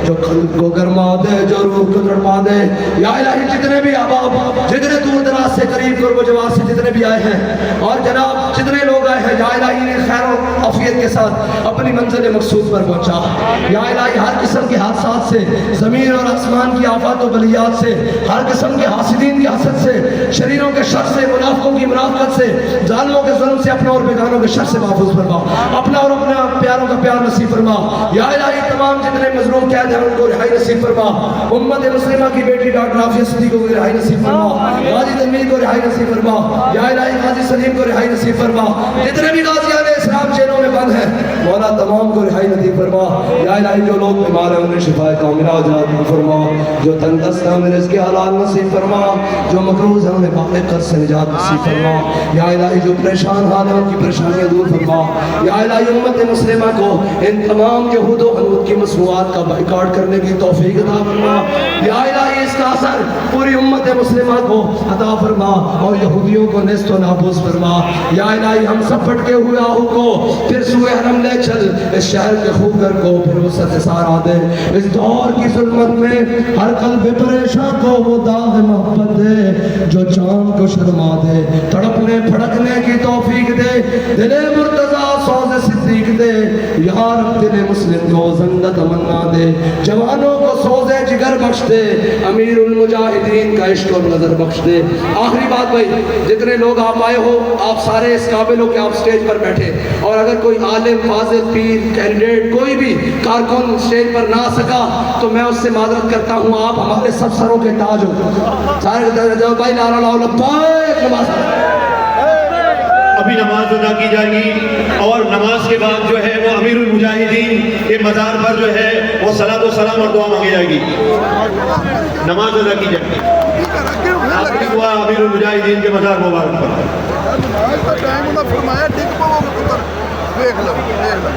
जो कल्ब को गरमा दे, जो रूह को गरमा दे। या इलाही जितने भी अहबाब, जितने दूर दराज से करीब कुर्ब जवाब से जितने भी आए हैं और जनाब जितने लोग आए हैं, या इलाही इन्हें खैर और आफियत के साथ अपनी मंजिल मकसूद पर पहुंचा। या इलाही हर किस्म के हादसात से, ज़मीन और आसमान की आफात और बलियात से, हर किस्म के हासिदीन की हसद से, शरीरों के शर से, मुनाफिकों की मुनाफिकत से, जालिमों के जुल्म से, अपने और बेगानों के शर से महफूज फरमा, अपना और अपने प्यारों का प्यार नसीब फरमा। या इलाही तमाम जितने मजलूम कैद हैं उनको रिहाई नसीब फरमा। उम्मत मुस्लिमा की बेटी डॉक्टर आफिया सिद्दीकी को रिहाई नसीब फरमा, गाजी तनवीर को रिहाई नसीब फरमा। या इलाही गाजी सलीम को रिहाई नसीब फरमा। जितने भी गाजियां इस्लाम जेलों में बंद हैं मौला तमाम को रिहाई नसीब फरमा। या इलाही जो लोग बीमार हैं उन्हें शिफाए कामिला अजरात फरमा, जो तंदुरुस्त हैं उन्हें रिज़्क़ हलाल नसीब फरमा, जो मकरूज़ हैं उन्हें बाक़ी कर्ज़ से निजात नसीब फरमा। या इलाही जो परेशान हाल हैं उनकी परेशानियां दूर फरमा। या इलाही उम्मत मुस्लिमा को इन तमाम यहूद व हनूद की मसनूआत का बाइकाट करने की तौफीक अता फरमा। या इलाही इसका असर पूरी उम्मत मुस्लिमा को अता फरमा और यहूदियों को नेस्त व नाबूद फरमा। या इलाही हम सब भटके हुए आहू को फिर सुए हरम ले चल, इस शहर के खूबगर को फिर वसत सारा दे। इस दौर की जुल्मत में हर कल्ब परेशान को वो दाग मोहब्बत दे, जो चांद को शर्मा दे, तड़पने फड़कने की तौफीक दे, दिले मुर्तज़ा सौज़ सिद्दीक दे। या रब दिले मुस्लिम को ज़िंदा तमन्ना दे, जवानों को सौज़े जिगर बख्श दे, अमीरुल मुजाहिदीन का इश्क और नज़र बख्श दे। आखिरी बात भाई, जितने लोग आप आए हो आप सारे इस काबिल हो कि आप स्टेज पर बैठे, और अगर कोई आलिम, फाजिल, पीर, कैंडिडेट, कोई भी कारकुन स्टेज पर ना सका तो मैं उससे माजरत करता हूँ। आप हमारे सब सरों के ताज हो। सारे भाई नारा लाओ लब्बैक। अभी नमाज अदा की जाएगी और नमाज के बाद जो है वो अमीरुल मुजाहिदीन के मज़ार पर जो है वो सलात व सलाम और दुआ मांगी जाएगी। नमाज अदा की जाएगी। आखिरी दुआ अमीरुल मुजाहिदीन के मज़ार मुबारक पर। देख लो देख लो।